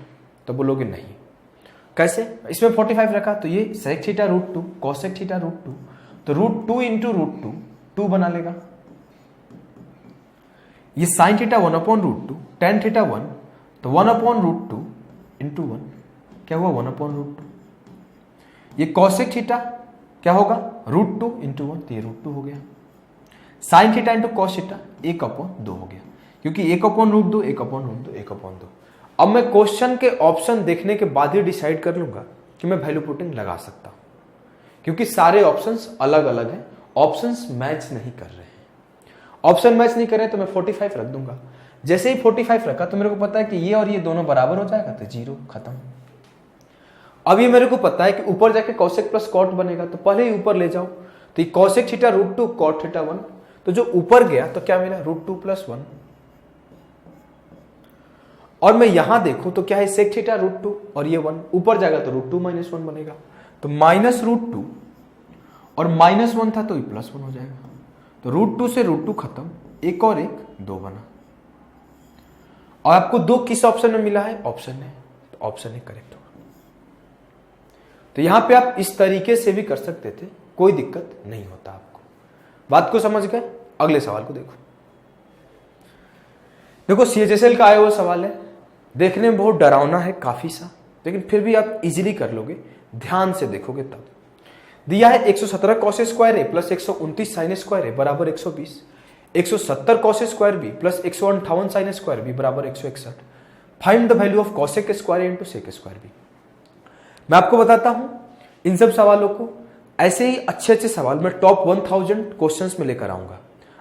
तो बोलोगे नहीं। कैसे? इसमें 45 रखा तो ये sec थीटा √2 cosec थीटा √2, तो √2 इंटू √2 2 बना लेगा। ये sin थीटा 1/√2, tan थीटा 1, तो 1/√2 इंटू 1 क्या हुआ 1/√2। ये cosec थीटा क्या होगा √2 इंटू 1, तो ये √2 हो गया। sin theta into cos theta 1/2 हो गया, क्योंकि 1/√2 1/2 1/2। अब मैं क्वेश्चन के ऑप्शन देखने के बाद ही डिसाइड कर लूंगा कि मैं वैल्यू पुटिंग लगा सकता हूं, क्योंकि सारे ऑप्शंस अलग अलग हैं, ऑप्शंस मैच नहीं कर रहे हैं। ऑप्शन मैच नहीं कर रहे तो मैं 45 रख दूंगा। जैसे ही 45 रखा तो मेरे को पता है कि ये और ये दोनों बराबर हो जाएगा, तो 0 खत्म। अब ये मेरे को पता है कि ऊपर जाके cosec प्लस कॉट बनेगा, तो पहले ही ऊपर ले जाओ, तो ये cosec थीटा √2 cot थीटा 1, तो जो ऊपर गया तो क्या मिला √2 + 1। और मैं यहां देखूं तो क्या है sec थीटा √2 और ये 1 ऊपर जाएगा तो √2 - 1 बनेगा, तो -√2 और -1 था तो ये +1 हो जाएगा, तो √2 से √2 खत्म, एक और एक 2 बना। और आपको 2 किस ऑप्शन में मिला है? ऑप्शन है, तो ऑप्शन है करेक्ट होगा। तो यहां पे आप इस तरीके से भी कर सकते थे, कोई दिक्कत नहीं होता आपको। बात को समझ गए? अगले सवाल को देखो। देखो CHSL का आया हुआ सवाल है, देखने में बहुत डरावना है काफी सा, लेकिन फिर भी आप इजीली कर लोगे, ध्यान से देखोगे तब। दिया है 117 cos square A plus 129 sin square A बराबर 120, 170 cos square B plus 158 sin square B बराबर 161। Find the value of cosec square into sec square B. मैं आपको बताता हूं इन सब सवालों को, ऐसे ही अच्छे अच्छे सवाल मैं टॉप 1000 क्वेश्चंस में लेकर आऊंगा।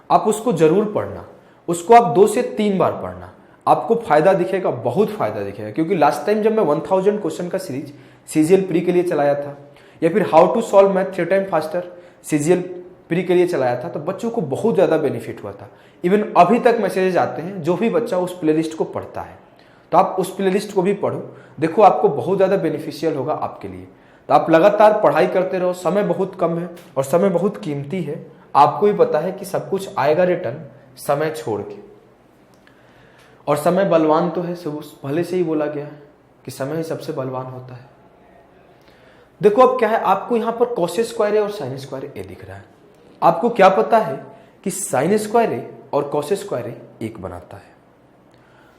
आप उसको जरूर पढ़ना, उसको आप 2 से 3 बार पढ़ना, आपको फायदा दिखेगा, बहुत फायदा दिखेगा। क्योंकि लास्ट टाइम जब मैं 1000 क्वेश्चन का सीरीज CGL प्री के लिए चलाया था, या फिर how to solve math 3 time faster CGL pre के लिए चलाया था, तो बच्चों को बहुत ज्यादा बेनिफिट हुआ था। इवन अभी तक मैसेजेस आते हैं जो भी बच्चा उस प्लेलिस्ट को पढ़ता है, तो आप उस प्लेलिस्ट को भी पढ़ो, देखो आपको बहुत ज्यादा बेनिफिशियल होगा आपके लिए। तो आप लगातार पढ़ाई करते रहो, समय बहुत कम है और समय बहुत कीमती है, आपको भी पता है कि सब कुछ आएगा रिटर्न समय छोड़ के, और समय बलवान तो है, पहले से ही बोला गया है कि समय ही सबसे बलवान होता है। देखो अब क्या है, आपको यहां पर cos स्क्वायर ए और sin स्क्वायर ए दिख रहा है। आपको क्या पता है कि sin स्क्वायर ए और cos स्क्वायर ए 1 बनाता है।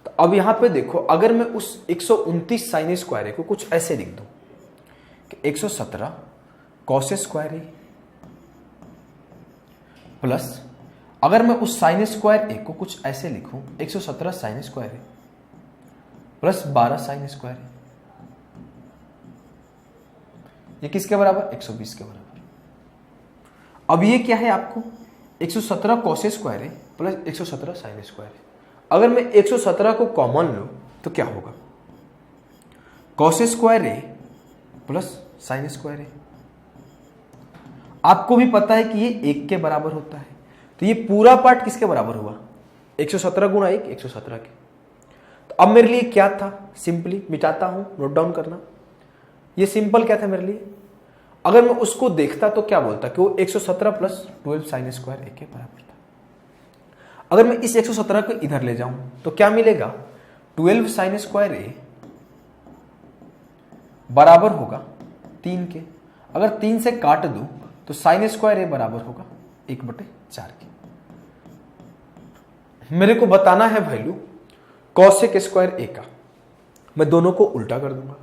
तो अब यहां पे देखो, अगर मैं उस 129 sin स्क्वायर ए को कुछ ऐसे लिख दूं कि 117 cos स्क्वायर ए प्लस, अगर मैं उस sin स्क्वायर ए को कुछ ऐसे लिखूं 117 sin square A plus 12 sin square ए, ये किसके बराबर? 120 के बराबर। अब ये क्या है आपको 117 cos square A plus 117 sin square ए। अगर मैं 117 को कॉमन लूं तो क्या होगा? cos square A plus sin square ए। आपको भी पता है कि ये 1 के बराबर होता है, तो ये पूरा पार्ट किसके बराबर हुआ? 117 गुणा 1 117 के। तो अब मेरे लिए क्या था? सिंपली मिटाता हूं, नोट डाउन करना। ये सिंपल क्या था मेरे लिए? अगर मैं उसको देखता तो क्या बोलता कि वो 117 प्लस 12 sin स्क्वायर ए के बराबर था। अगर मैं इस 117 को इधर ले जाऊं तो क्या मिलेगा? 12 sin स्क्वायर ए बराबर होगा 3 के। अगर 3 से काट दूं तो sin स्क्वायर ए बराबर होगा 1/4 के। मेरे को बताना है वैल्यू cosec स्क्वायर ए का, मैं दोनों को उल्टा कर दूंगा,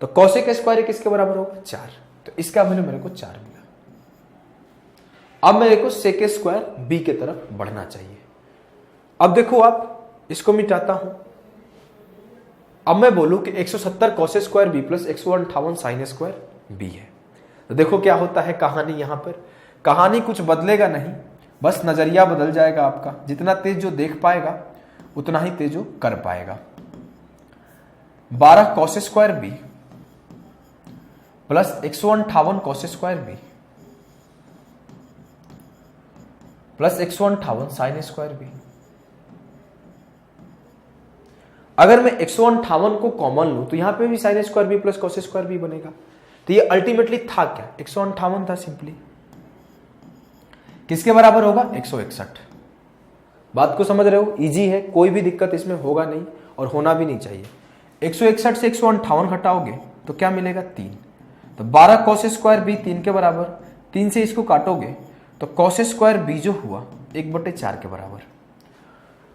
तो cosec स्क्वायर ए किसके बराबर होगा? 4, तो इसका वैल्यू मेरे को 4 मिला। अब मेरे को sec स्क्वायर बी के तरफ बढ़ना चाहिए। अब देखो आप इसको मिटाता हूं, अब मैं बोलूं कि 170 cos square B plus 158 sin square B है, तो देखो क्या होता है कहानी। यहां पर कहानी कुछ बदलेगा नहीं, बस नजरिया बदल जाएगा आपका। जितना तेज जो देख पाएगा उतना ही तेज जो कर पाएगा। 12 cos square B plus 158 cos square B plus 158 sin square B. अगर मैं 158 को कॉमन लूं तो यहां पे भी sin square B plus cos square B बनेगा, तो ये अल्टीमेटली था क्या, 158 था सिंपली। किसके बराबर होगा, 161। बात को समझ रहे हो, इजी है, कोई भी दिक्कत इसमें होगा नहीं और होना भी नहीं चाहिए। 161 से 158 घटाओगे तो क्या मिलेगा, 3। तो 12 कॉस स्क्वायर बी 3 के बराबर, 3 से इसको काटोगे तो कॉस स्क्वायर बी जो हुआ 1/4 के बराबर।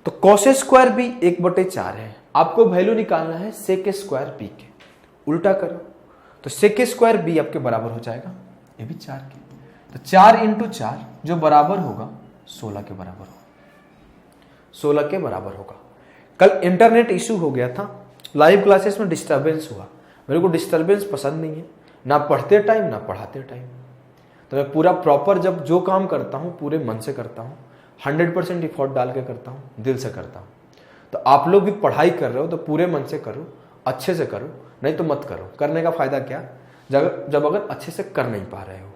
तो कॉस स्क्वायर बी 1/4 है, आपको वैल्यू निकालना है सेक स्क्वायर बी के। उल्टा करो तो सेक स्क्वायर बी आपके बराबर हो जाएगा ये भी 4 के। तो 4 × 4 जो बराबर होगा 16 के बराबर होगा, 16 के बराबर होगा। कल इंटरनेट इशू हो गया था, लाइव क्लासेस में डिस्टरबेंस हुआ। मेरे को डिस्टरबेंस पसंद नहीं है, ना पढ़ते टाइम ना पढ़ाते टाइम। तो मैं पूरा प्रॉपर जब जो काम करता हूँ पूरे मन से करता हूँ, 100% एफर्ट डाल के करता हूँ, दिल से करता हूँ। तो आप लोग भी पढ़ाई कर रहे हो तो पूरे मन से करो, अच्छे से करो, नहीं तो मत करो। करने का फायदा क्या, जब अगर अच्छे से कर नहीं पा रहे हो।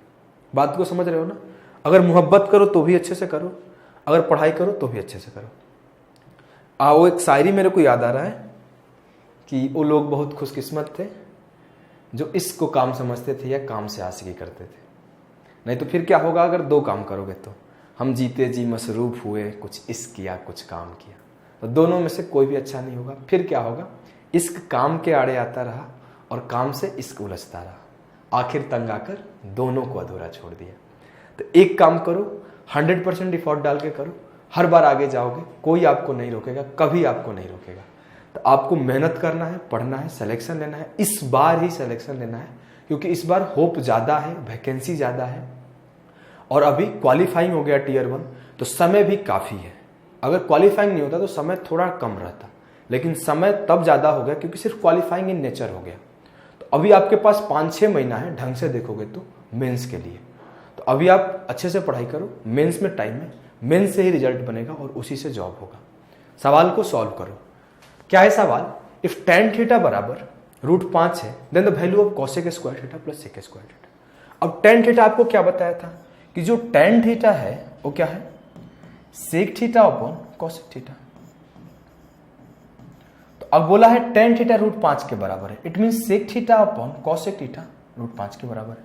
बात को समझ रहे हो ना। अगर मोहब्बत करो तो भी अच्छे से करो, अगर पढ़ाई करो तो भी अच्छे से करो। वो एक शायरी मेरे को याद आ रहा है कि वो लोग बहुत खुशकिस्मत थे जो इसको काम समझते थे या काम से आशिकी करते थे। नहीं तो फिर क्या होगा अगर 2 काम करोगे तो, हम जीते जी मसरूफ हुए, कुछ इश्क किया कुछ काम किया, तो दोनों में से कोई भी अच्छा नहीं होगा। फिर क्या होगा, इश्क काम के आड़े आता रहा और काम से इश्क उलझता रहा, आखिर तंग आकर दोनों को अधूरा छोड़ दिया। तो एक काम करो, 100% एफर्ट डाल के करो, हर बार आगे जाओगे, कोई आपको नहीं रोकेगा, कभी आपको नहीं रोकेगा। तो आपको मेहनत करना है, पढ़ना है, सिलेक्शन लेना है, इस बार ही सिलेक्शन लेना है, क्योंकि इस बार होप ज़्यादा है, वैकेंसी ज़्यादा है और अभी क्वालिफाइंग हो गया टियर 1, तो समय भी काफ़ी है। अगर क्वालिफाइंग नहीं होता तो समय थोड़ा कम रहता, लेकिन समय तब ज़्यादा हो गया क्योंकि सिर्फ क्वालिफाइंग इन नेचर हो गया। तो अभी आपके पास 5-6 महीना है, ढंग से देखोगे तो मेंस के लिए। तो अभी आप अच्छे से पढ़ाई करो, मेंस में टाइम है, मेंस से ही रिजल्ट बनेगा और उसी से जॉब होगा। सवाल को सॉल्व करो। क्या है सवाल, इफ tan थीटा बराबर √5 है, then the value of cosec square theta plus sec square theta. अब tan थीटा आपको क्या बताया था कि जो tan थीटा है वो क्या है, sec theta upon cosec theta. तो अब बोला है tan थीटा √5 के बराबर है, it mean sec theta upon cosec theta √5 के बराबर है।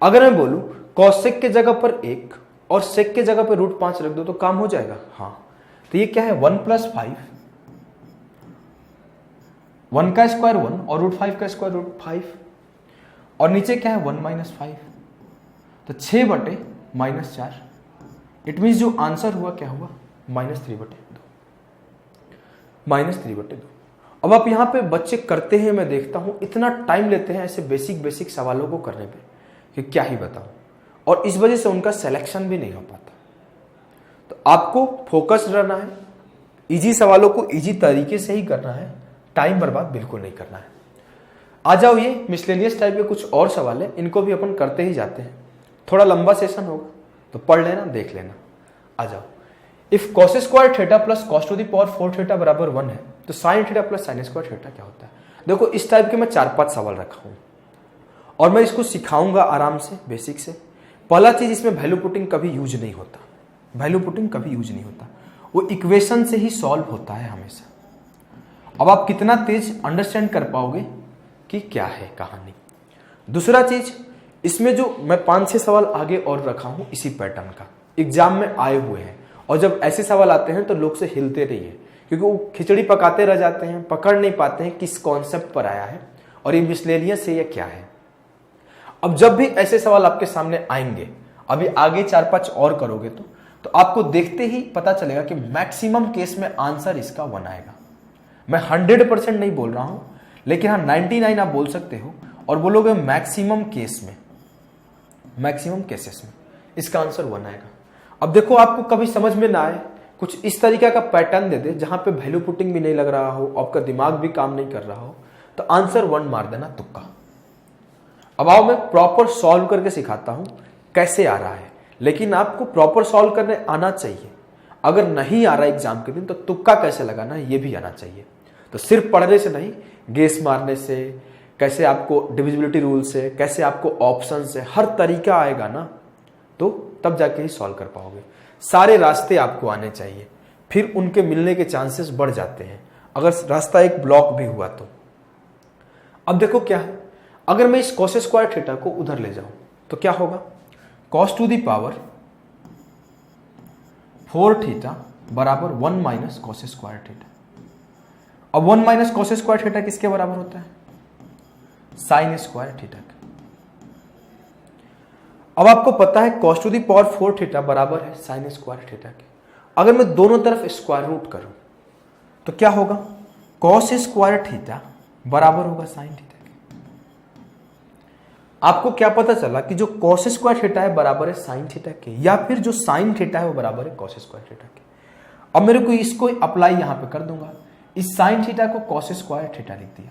अगर मैं बोलूं cosec के जगह पर 1 और sec के जगह पर √5 रख दो तो काम हो जाएगा। हाँ, तो ये क्या है, 1 + 5, 1 का स्क्वायर 1 और √5 का स्क्वायर √5, और नीचे क्या है 1 - 5, तो 6/-4। इट मीन्स जो आंसर हुआ क्या हुआ, -3/2, -3/2। अब आप यहाँ पे बच्चे करते हैं, मैं देखता हूँ इतना टाइम लेते हैं ऐसे बेसिक सवालों को करने पे कि क्या ही बताऊं, और इस वजह से उनका सिलेक्शन भी नहीं हो पाता। तो आपको फोकस रहना है, इजी सवालों को इजी तरीके से ही करना है, टाइम बर्बाद बिल्कुल नहीं करना है। आ जाओ, ये मिसलेनियस टाइप के कुछ और सवाल है, इनको भी अपन करते ही जाते हैं। थोड़ा लंबा सेशन होगा तो पढ़ लेना, देख लेना। आ जाओ, if cos square theta plus cos to the power 4 theta बराबर 1 है तो sin theta plus sin square theta क्या होता है। देखो, इस टाइप के मैं 4-5 सवाल रखा हूं और मैं इसको सिखाऊंगा आराम से, बेसिक से। पहला चीज, इसमें वैल्यू पुटिंग कभी यूज नहीं होता, वैल्यू पुटिंग कभी यूज नहीं होता, वो इक्वेशन से ही सॉल्व होता है हमेशा। अब आप कितना तेज अंडरस्टैंड कर पाओगे कि क्या है कहानी। दूसरा चीज, इसमें जो मैं 5-6 सवाल आगे और रखा हूं इसी पैटर्न का, एग्जाम में आए हुए हैं, और जब ऐसे सवाल आते हैं तो लोग से हिलते नहीं है, क्योंकि वो खिचड़ी पकाते रह जाते हैं, पकड़ नहीं पाते हैं किस कॉन्सेप्ट पर आया है और ये मिसलेनियस है या क्या है। अब जब भी ऐसे सवाल आपके सामने आएंगे, अभी आगे 4-5 और करोगे तो आपको देखते ही पता चलेगा कि मैक्सिमम केस में आंसर इसका 1 आएगा। मैं 100% नहीं बोल रहा हूं, लेकिन हाँ 99 आप बोल सकते हो, और बोलोगे मैक्सिमम केस में, मैक्सिमम केसेस में इसका आंसर 1 आएगा। अब देखो, आपको कभी समझ में ना आए, कुछ इस तरीके का पैटर्न दे दे जहां पे वैल्यू पुटिंग भी नहीं लग रहा हो, आपका दिमाग भी काम नहीं कर रहा हो, तो आंसर 1 मार देना तुक्का। अब आओ, मैं प्रॉपर सॉल्व करके सिखाता हूं कैसे आ रहा है, लेकिन आपको प्रॉपर सॉल्व करने आना चाहिए। अगर नहीं आ रहा एग्जाम के दिन तो तुक्का कैसे लगाना है ये भी आना चाहिए। तो सिर्फ पढ़ने से नहीं, गेस मारने से, कैसे आपको डिविजिबिलिटी रूल से, कैसे आपको ऑप्शन से, हर तरीका आएगा ना, तो तब जाके ही सॉल्व कर पाओगे। सारे रास्ते आपको आने चाहिए, फिर उनके मिलने के चांसेस बढ़ जाते हैं अगर रास्ता एक ब्लॉक भी हुआ तो। अब देखो क्या है, अगर मैं इस कॉस स्क्वायर थीटा को उधर ले जाऊं तो क्या होगा, cos to the power 4 theta बराबर 1 माइनस कॉस स्क्वायर थीटा। अब 1 माइनस कॉस स्क्वायर थीटा किसके बराबर होता है, साइन स्क्वायर थीटा के। अब आपको पता है cos to the power 4 theta बराबर है साइन स्क्वायर थीटा के। अगर मैं दोनों तरफ स्क्वायर रूट करूं तो क्या होगा, कॉस स्क्वायर थीटा बराबर होगा साइन थीटा के। आपको क्या पता चला कि जो कॉस स्क्वायर थीटा है बराबर है साइन थीटा के, या फिर जो साइन थीटा है वो बराबर है कॉस स्क्वायर थीटा के। अब मेरे को इसको अप्लाई यहां पे कर दूंगा, इस साइन थीटा को कॉस स्क्वायर थीटा लिख दिया।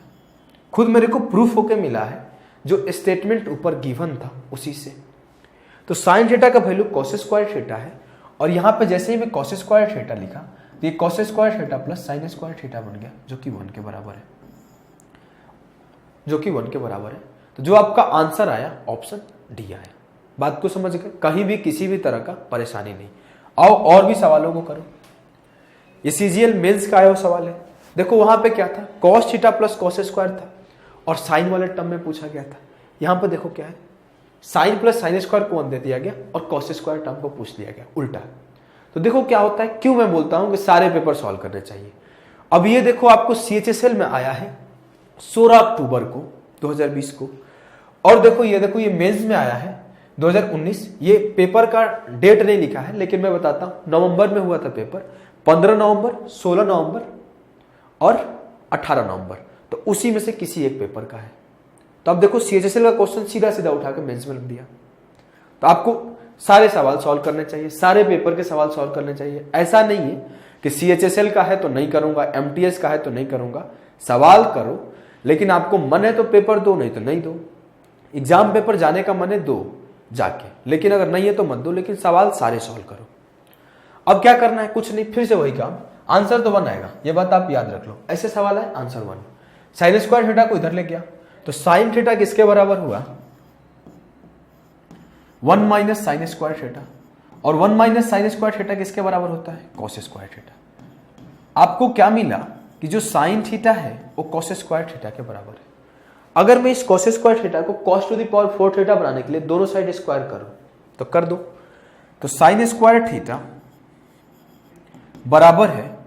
खुद मेरे को प्रूफ होके मिला है, जो स्टेटमेंट ऊपर गिवन था उसी से। तो साइन थीटा का वैल्यू कॉस स्क्वायर थीटा है, और यहां पे जैसे ही मैं कॉस स्क्वायर थीटा लिखा तो ये cos square theta plus sine square theta बन गया, जो कि 1 के बराबर है, जो कि 1 के बराबर है। तो जो आपका आंसर आया ऑप्शन डी आया। बात को समझ गए, कहीं भी किसी भी तरह का परेशानी नहीं। आओ और भी सवालों को करो। ये सीजीएल मेंस का आया हुआ सवाल है। देखो वहां पे क्या था, cos theta plus cos square था और साइन वाले टर्म में पूछा गया था। यहां पर देखो क्या है, साइन प्लस साइन स्क्वायर को 1 दे दिया गया और कॉस स्क्वायर टर्म को पूछ लिया गया उल्टा। तो देखो क्या होता है, क्यों मैं बोलता हूं कि सारे पेपर सॉल्व करने चाहिए। अब ये देखो आपको सीएचएसएल में आया है 16 अक्टूबर को 2020 को, और देखो ये मेंस में आया है 2019। ये पेपर का डेट नहीं लिखा है, लेकिन मैं बताता हूं, नवंबर में हुआ था पेपर, 15 नवंबर, 16 नवंबर और 18 नवंबर। तो उसी में से किसी एक पेपर का है। तो अब देखो सीएचएसएल का क्वेश्चन सीधा सीधा उठा के मेंस में रख दिया। तो आपको सारे सवाल सॉल्व करने चाहिए, सारे पेपर के सवाल सॉल्व करने चाहिए। ऐसा नहीं है कि सीएचएसएल का है तो नहीं करूंगा, एमटीएस का है तो नहीं करूंगा। सवाल करो, लेकिन आपको मन है तो पेपर दो, नहीं तो नहीं दो। एग्जाम पेपर जाने का मन है दो जाके, लेकिन अगर नहीं है तो मत दो, लेकिन सवाल सारे सॉल्व करो। अब क्या करना है, कुछ नहीं, फिर से वही काम, आंसर तो 1 आएगा, ये बात आप याद रख लो। ऐसे सवाल है, आंसर 1। साइन स्क्वायर थीटा को इधर ले गया तो साइन थीटा किसके बराबर हुआ, 1 माइनस साइन स्क्वायर थीटा, और 1 माइनस साइन स्क्वायर थीटा किसके बराबर होता है, कॉस स्क्वायर थीटा। आपको क्या मिला कि जो साइन थीटा है वो कॉस स्क्वायर थीटा के बराबर है। अगर मैं इस कॉस स्क्वायर थीटा को cos two the power 4 theta बनाने के लिए दोनों साइड स्क्वायर करूं तो कर दो, तो साइन स्क्वायर थीटा बराबर है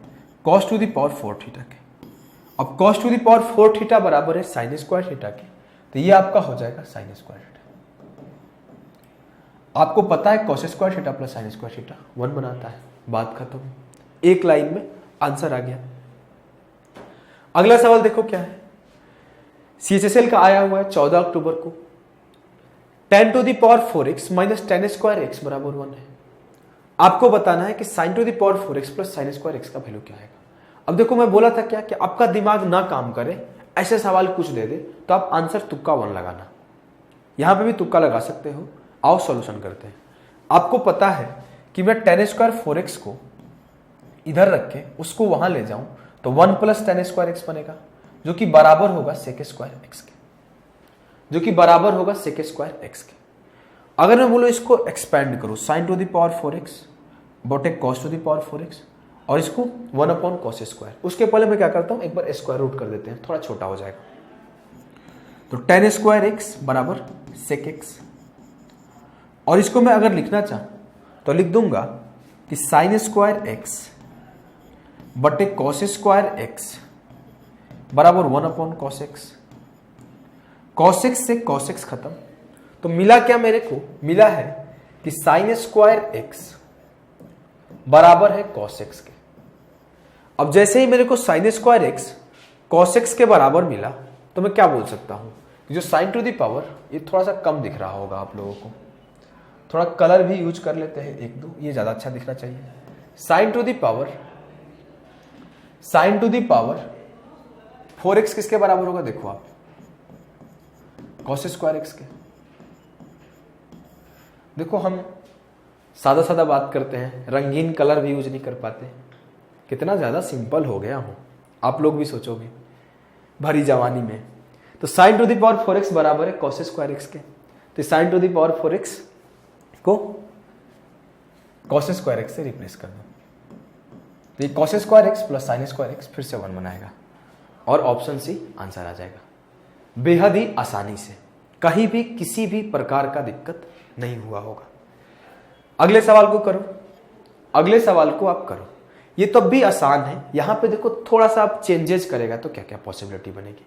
cos to the power 4 theta के। अब cos two the power 4 theta बराबर है साइन स्क्वायर थीटा के, तो ये आपका हो जाएगा साइन स्क्वायर थीटा। आपको पता है cos square theta plus sine square theta 1 बनाता है, बात खत्म। एक लाइन में आंसर आ गया। अगला सवाल देखो क्या है, सीएचएसएल का आया हुआ है 14 अक्टूबर को, 10 to the power 4x minus 10 square x बराबर 1 है। आपको बताना है कि sine to the power 4x plus sine square x का वैल्यू क्या आएगा। अब देखो मैं बोला था क्या कि आपका दिमाग ना काम करे, ऐसे सवाल कुछ दे दे तो आप आंसर तुक्का 1 लगाना। यहां पे भी तुक्का लगा सकते हो। आओ सॉल्यूशन करते हैं। आपको पता है कि मैं 10 स्क्वायर 4x को इधर रख के उसको वहां ले जाऊं तो 1 प्लस 10 स्क्वायर x बनेगा, जो कि बराबर होगा सेक स्क्वायर x के, जो कि बराबर होगा सेक स्क्वायर x के। अगर मैं बोलो इसको एक्सपैंड करो, sign to the power 4x बटे cos two the power 4x, और इसको 1 अपॉन कॉस स्क्वायर। उसके पहले मैं क्या करता हूं, एक बार स्क्वायर रूट कर देते हैं, थोड़ा छोटा हो जाएगा। तो 10 स्क्वायर x बराबर सेक x, और इसको मैं अगर लिखना चाहूं तो लिख दूंगा कि साइन स्क्वायर x बटे कॉस स्क्वायर x बराबर 1 upon cos x। Cos x से कॉस x खत्म, तो मिला क्या मेरे को, मिला है कि साइन स्क्वायर x बराबर है कॉस x के। अब जैसे ही मेरे को sine square x cos x के बराबर मिला तो मैं क्या बोल सकता हूं, जो साइन टू द पावर, ये थोड़ा सा कम दिख रहा होगा आप लोगों को, थोड़ा कलर भी यूज कर लेते हैं 1-2, ये ज्यादा अच्छा दिखना चाहिए। Sign to the power 4x किसके बराबर होगा, देखो आप, कॉस स्क्वायर x के। देखो हम सादा सादा बात करते हैं, रंगीन कलर भी यूज नहीं कर पाते। कितना ज्यादा सिंपल हो गया हूं, आप लोग भी सोचोगे भरी जवानी में। तो sign to the power 4x बराबर है कॉस स्क्वायर x के, तो sign to the power 4x को कॉस स्क्वायर x से रिप्लेस कर दो, तो ये cos square x plus sine square x फिर से 1 बनाएगा, और ऑप्शन सी आंसर आ जाएगा। बेहद ही आसानी से, कहीं भी किसी भी प्रकार का दिक्कत नहीं हुआ होगा। अगले सवाल को करो, अगले सवाल को आप करो। ये तो भी आसान है। यहां पे देखो थोड़ा सा आप चेंजेस करेगा तो क्या क्या पॉसिबिलिटी बनेगी,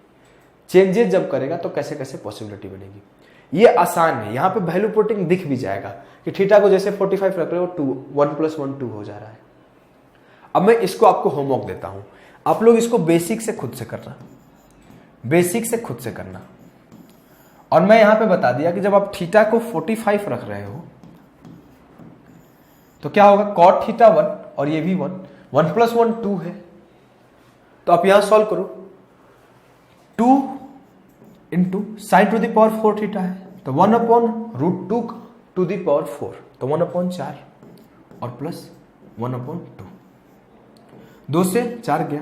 चेंजेस जब करेगा तो कैसे कैसे पॉसिबिलिटी बनेगी। ये आसान है, यहां पे वैल्यू पुटिंग दिख भी जाएगा कि थीटा को जैसे 45 रख रहे हो 1 + 1 2 हो जा रहा है। अब मैं इसको आपको होमवर्क देता हूं, आप लोग इसको बेसिक से खुद से करना, बेसिक से खुद से करना। और मैं यहां पे बता दिया कि जब आप थीटा को 45 रख रहे हो तो क्या होगा, cot थीटा 1 और ये भी 1 + 1 2 है। तो आप यहां सॉल्व करो, 2 × sin⁴ थीटा है तो 1/√2 to the power 4 तो 1/4 और प्लस 1/2, 2 से 4 गया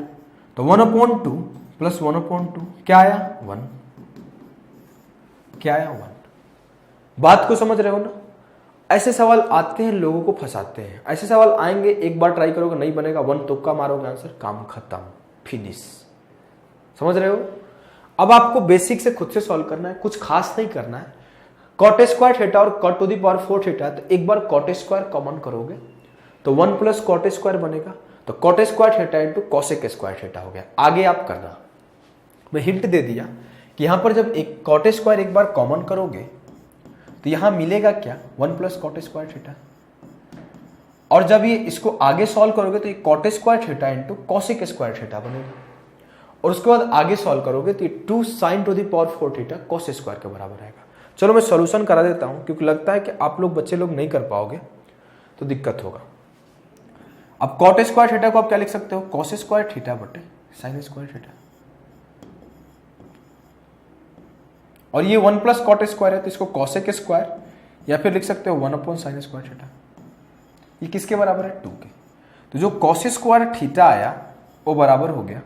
तो 1/2 + 1/2 क्या आया 1, क्या आया 1। बात को समझ रहे हो ना। ऐसे सवाल आते हैं, लोगों को फंसाते हैं। ऐसे सवाल आएंगे, एक बार ट्राई करोगे नहीं बनेगा, 1 तुक्का मारोगे आंसर, काम खत्म, फिनिश। समझ रहे हो। अब आपको बेसिक से खुद से सॉल्व करना है, कुछ खास नहीं करना है। cot² थीटा और cot⁴ थीटा, तो एक बार cot² कॉमन करोगे तो 1 + cot² बनेगा, तो cot² थीटा × cosec² थीटा हो गया। आगे आप करना, मैं हिंट दे दिया कि यहां पर जब एक cot² एक बार कॉमन करोगे तो यहां मिलेगा क्या 1 + cot² थीटा, और जब ये इसको आगे सॉल्व करोगे तो ये cot² थीटा × cosec² थीटा बनेगा, और उसके बाद आगे सॉल्व करोगे तो ये 2 sin⁴ थीटा cos² के बराबर आएगा। चलो मैं सॉल्यूशन करा देता हूं, क्योंकि लगता है कि आप लोग बच्चे लोग नहीं कर पाओगे तो दिक्कत होगा। अब cot² थीटा को आप क्या लिख सकते हो, cos² थीटा बटे sin² थीटा, और ये 1 + cot² है तो इसको cosec² या फिर लिख सकते हो 1/sin² थीटा। ये किसके बराबर है 2 के, तो जो cos² थीटा आया वो बराबर हो गया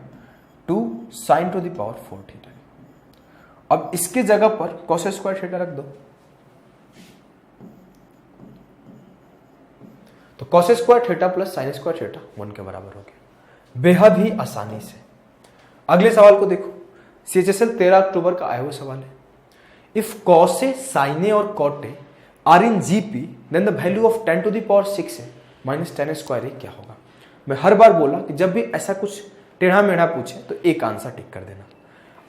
2 sin⁴ थीटा। अब इसके जगह पर cos² थीटा रख दो, तो cos² theta plus sin² theta 1 के बराबर हो गया, बेहद ही आसानी से। अगले सवाल को देखो, CHSL 13 अक्टूबर का आया हुआ सवाल है। इफ cos sin और cot are in GP then the value of 10⁶ minus 10² क्या होगा। मैं हर बार बोला कि जब भी ऐसा कुछ टेढ़ा मेढ़ा पूछे तो एक आंसर टिक कर देना।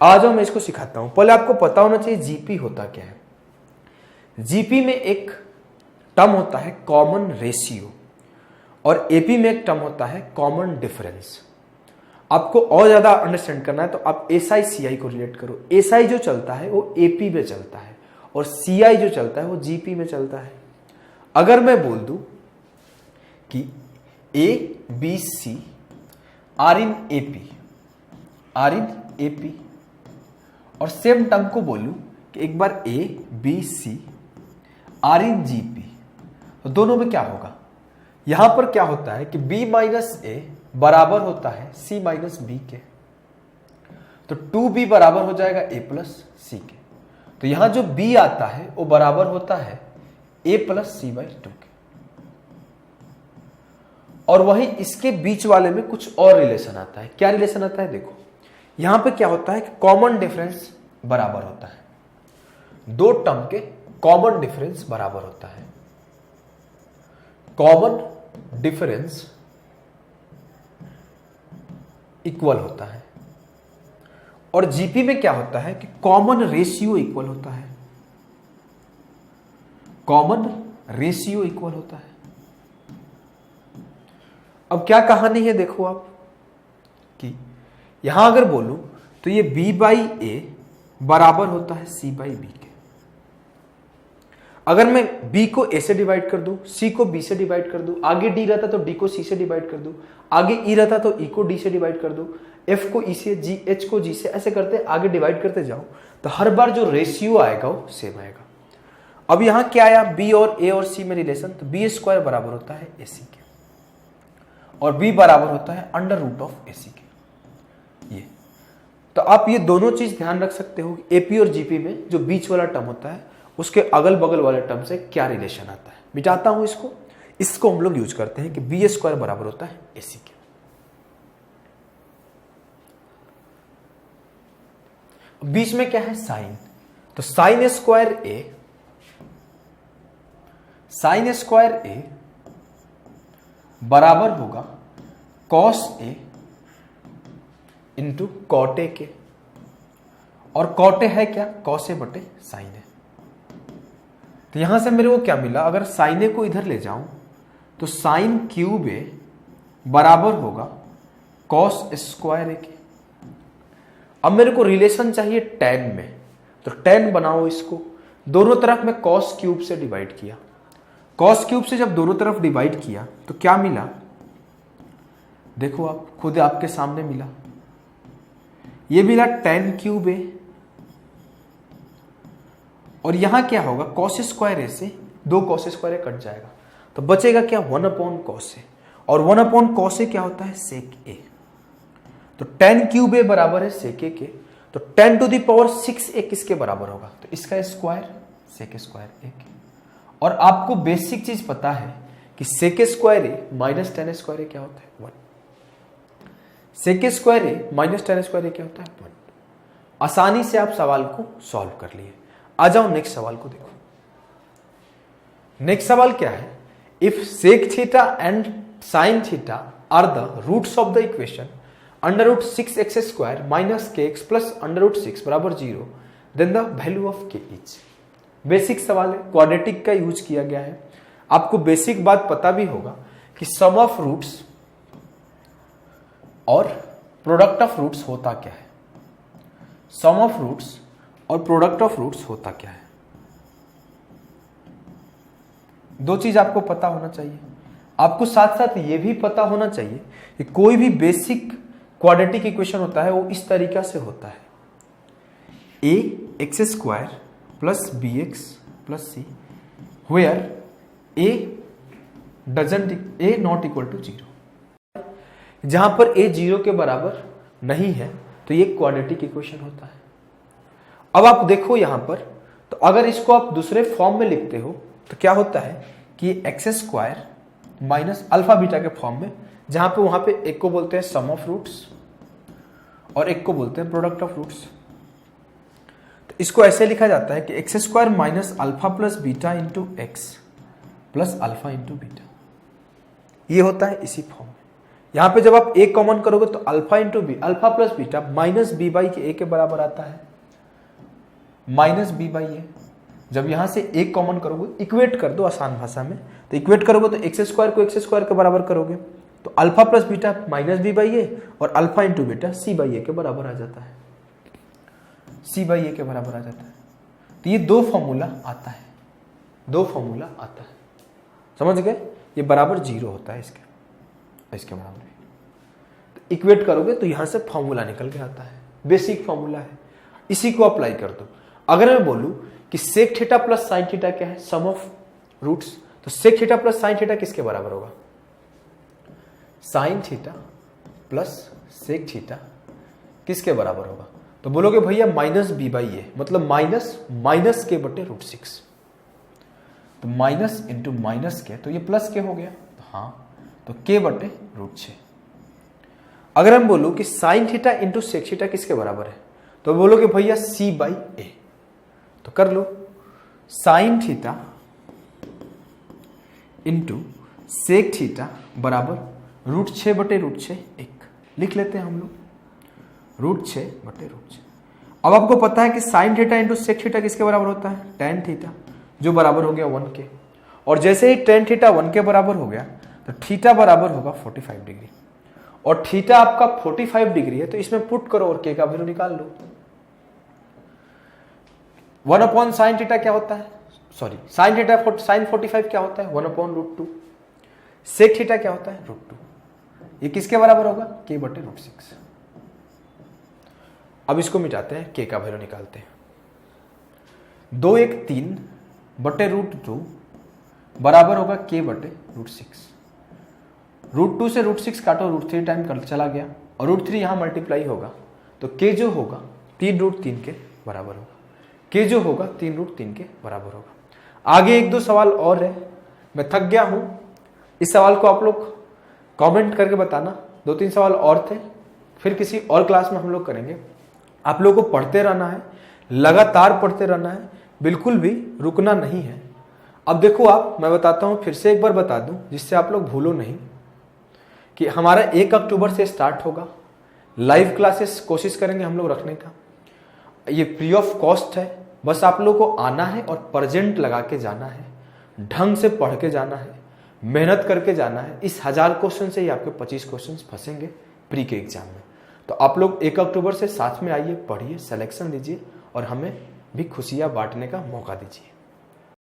आ जाओ मैं इसको सिखाता हूं। पहले आपको पता होना चाहिए जीपी होता क्या है। जीपी में एक टर्म होता है कॉमन रेशियो, और एपी में एक टर्म होता है कॉमन डिफरेंस। आपको और ज्यादा अंडरस्टैंड करना है तो आप एसआई सीआई को रिलेट करो। एसआई जो चलता है वो एपी में चलता है, और सीआई जो चलता है वो जीपी में चलता है। अगर मैं बोल दूं कि A B C are in AP, और सेम टर्म को बोलूं कि एक बार A B C are in GP, तो दोनों में क्या होगा। यहां पर क्या होता है कि b माइनस ए बराबर होता है c माइनस बी के, तो 2b बराबर हो जाएगा a प्लस सी के। तो यहां जो b आता है वो बराबर होता है a प्लस c/2 के, और वही इसके बीच वाले में कुछ और रिलेशन आता है। क्या रिलेशन आता है देखो, यहां पे क्या होता है कि कॉमन डिफरेंस बराबर होता है, दो टर्म के कॉमन डिफरेंस बराबर होता है। कॉमन डिफरेंस इक्वल होता है, और जीपी में क्या होता है कि कॉमन रेशियो इक्वल होता है। कॉमन रेशियो इक्वल होता है। अब क्या कहानी है देखो आप, कि यहां अगर बोलूं तो ये b/a बराबर होता है c/b के। अगर मैं b को a से डिवाइड कर दूं, c को b से डिवाइड कर दूं, आगे d रहता तो d को c से डिवाइड कर दूं, आगे e रहता तो e को d से डिवाइड कर दूं, f को e से, h को g से, ऐसे करते आगे डिवाइड करते जाओ, तो हर बार जो रेशियो आएगा वो सेम आएगा। अब यहां क्या आया, b और a और c में रिलेशन, तो b² बराबर होता है ac के, और b बराबर होता है √ऑफ ac के। ये तो आप ये दोनों चीज ध्यान रख सकते हो, एपी और जीपी में जो बीच वाला टर्म होता है उसके अगल बगल वाले टर्म से क्या रिलेशन आता है। मिटाता हूं इसको हम लोग यूज करते हैं कि b² बराबर होता है ac के। बीच में क्या है साइन, तो साइन स्क्वायर ए बराबर होगा cos A into cot A के, और कॉट ए है क्या, कॉस ए बटे साइन ए। तो यहां से मेरे को क्या मिला, अगर साइन ए को इधर ले जाऊं तो साइन क्यूब ए बराबर होगा कॉस स्क्वायर ए के। अब मेरे को रिलेशन चाहिए tan में, तो tan बनाओ इसको, दोनों तरफ में कॉस क्यूब से डिवाइड किया, कॉस क्यूब से जब दोनों तरफ डिवाइड किया तो क्या मिला, देखो आप खुद आपके सामने मिला, ये मिला tan क्यूब ए, और यहां क्या होगा कॉस स्क्वायर ए से दो कॉस स्क्वायर ए कट जाएगा, तो बचेगा क्या 1 अपॉन कॉस ए, और 1 अपॉन कॉस ए क्या होता है सेक ए, तो tan क्यूब ए बराबर है सेक ए के, तो 10 टू द पावर 6 ए किसके बराबर होगा, तो इसका स्क्वायर सेक स्क्वायर ए के। और आपको बेसिक चीज पता है कि सेक स्क्वायर ए माइनस टेन स्क्वायर ए क्या होता है 1, सेक स्क्वायर ए माइनस टेन स्क्वायर ए क्या होता है 1। आसानी से आप सवाल को सॉल्व कर लिए। आ जाओ नेक्स्ट सवाल को देखो। नेक्स्ट सवाल क्या है, if sec theta and sine theta are the roots of the equation under root 6x स्क्वायर minus K x plus under root 6 बराबर 0, then the value of K is. Basic सवाल है, क्वाड्रेटिक का यूज किया गया है। आपको बेसिक बात पता भी होगा कि सम ऑफ रूट्स और प्रोडक्ट ऑफ रूट्स होता क्या है, सम ऑफ रूट्स और प्रोडक्ट ऑफ रूट्स होता क्या है। दो चीज आपको पता होना चाहिए, आपको साथ साथ ये भी पता होना चाहिए कि कोई भी बेसिक क्वाड्रेटिक इक्वेशन होता है वो इस तरीका से होता है, A x square plus B x plus C, where A not equal to 0। जहां पर ए 0 के बराबर नहीं है तो ये क्वाड्रेटिक इक्वेशन होता है। अब आप देखो यहां पर, तो अगर इसको आप दूसरे फॉर्म में लिखते हो तो क्या होता है कि x square minus alpha beta के फॉर्म में, जहां पे वहां पे एक को बोलते हैं सम ऑफ रूट्स और एक को बोलते हैं प्रोडक्ट ऑफ रूट्स। तो इसको ऐसे लिखा जाता है कि x square minus alpha plus beta into x plus alpha into beta, ये होता है इसी फॉर्म में। यहां पे जब आप ए कॉमन करोगे तो alpha into B, alpha plus beta minus B by A के बराबर आता है, माइनस बी बाई ए। जब यहां से एक कॉमन करोगे, इक्वेट कर दो आसान भाषा में, तो इक्वेट करोगे तो एक्स स्क्वायर को एक्स स्क्वायर के बराबर करोगे तो alpha plus beta minus B by A, और alpha into beta C by A के बराबर आ जाता है, सी बाई ए के बराबर आ जाता है। तो ये दो फॉर्मूला आता है, दो फॉर्मूला आता है, समझ गए। ये बराबर 0 होता है इसके बराबर। तो इक्वेट करोगे तो यहां से फॉर्मूला निकल के आता है, बेसिक फॉर्मूला है, इसी को अप्लाई कर दो। अगर मैं बोलूं कि sec theta plus sine theta क्या है, सम ऑफ रूट्स, तो sec theta plus sine theta किसके बराबर होगा, sine theta plus sec theta किसके बराबर होगा, तो बोलोगे भैया माइनस बी बाई ए, मतलब माइनस के बटे रूट 6, तो माइनस इंटू माइनस के, तो ये प्लस के हो गया, तो हाँ, तो के बटे रूट 6। अगर हम बोलूं कि sine theta into sec theta किसके बराबर है, तो बोलोगे भैया सी बाई ए, तो कर लो sine theta into sec theta बराबर रूट 6 बटे रूट 6 1, लिख लेते हैं हम लोग, रूट 6 बटे रूट 6। अब आपको पता है कि sine theta into sec theta किसके बराबर होता है, टेन थीटा, जो बराबर हो गया 1 के, और जैसे ही टेन थीटा 1 के बराबर हो गया तो थीटा बराबर होगा 45 डिग्री, और थीटा आपका 45 डिग्री है तो इसमें पुट करो और के का वैल्यू निकाल लो। 1 अपॉन साइन थीटा क्या होता है, सॉरी साइन थीटा साइन 45 क्या होता है 1 अपॉन रूट 2, सेक थीटा क्या होता है रूट 2, ये किसके बराबर होगा के बटे रूट 6। अब इसको मिटाते हैं, के का वैल्यू निकालते हैं, 2 1 3 बटे रूट 2 बराबर होगा के बटे रूट 6। रूट 2 से रूट 6 काटो, रूट 3 टाइम कर चला गया, और रूट 3 यहां मल्टीप्लाई होगा, तो के जो होगा 3 रूट 3 के बराबर होगा, के जो होगा 3 रूट 3 के बराबर होगा। आगे 1-2 सवाल और है, मैं थक गया हूं, इस सवाल को आप लोग कमेंट करके बताना। 2-3 सवाल और थे, फिर किसी और क्लास में हम लोग करेंगे। आप लोगों को पढ़ते रहना है, लगातार पढ़ते रहना है, बिल्कुल भी रुकना नहीं है। अब देखो आप, मैं बताता हूं, फिर से एक बार बता दूं जिससे आप लोग भूलो नहीं, कि हमारा 1 अक्टूबर से स्टार्ट होगा। लाइव क्लासेस कोशिश करेंगे हम लोग रखने का। ये फ्री ऑफ कॉस्ट है, बस आप लोग को आना है और प्रेजेंट लगा के जाना है, ढंग से पढ़ के जाना है, मेहनत करके जाना है। इस 1000 क्वेश्चन से ही आपके 25 क्वेश्चन फंसेंगे प्री के एग्जाम में। तो आप लोग 1 अक्टूबर से साथ में आइए, पढ़िए, सिलेक्शन लीजिए और हमें भी खुशियां बांटने का मौका दीजिए।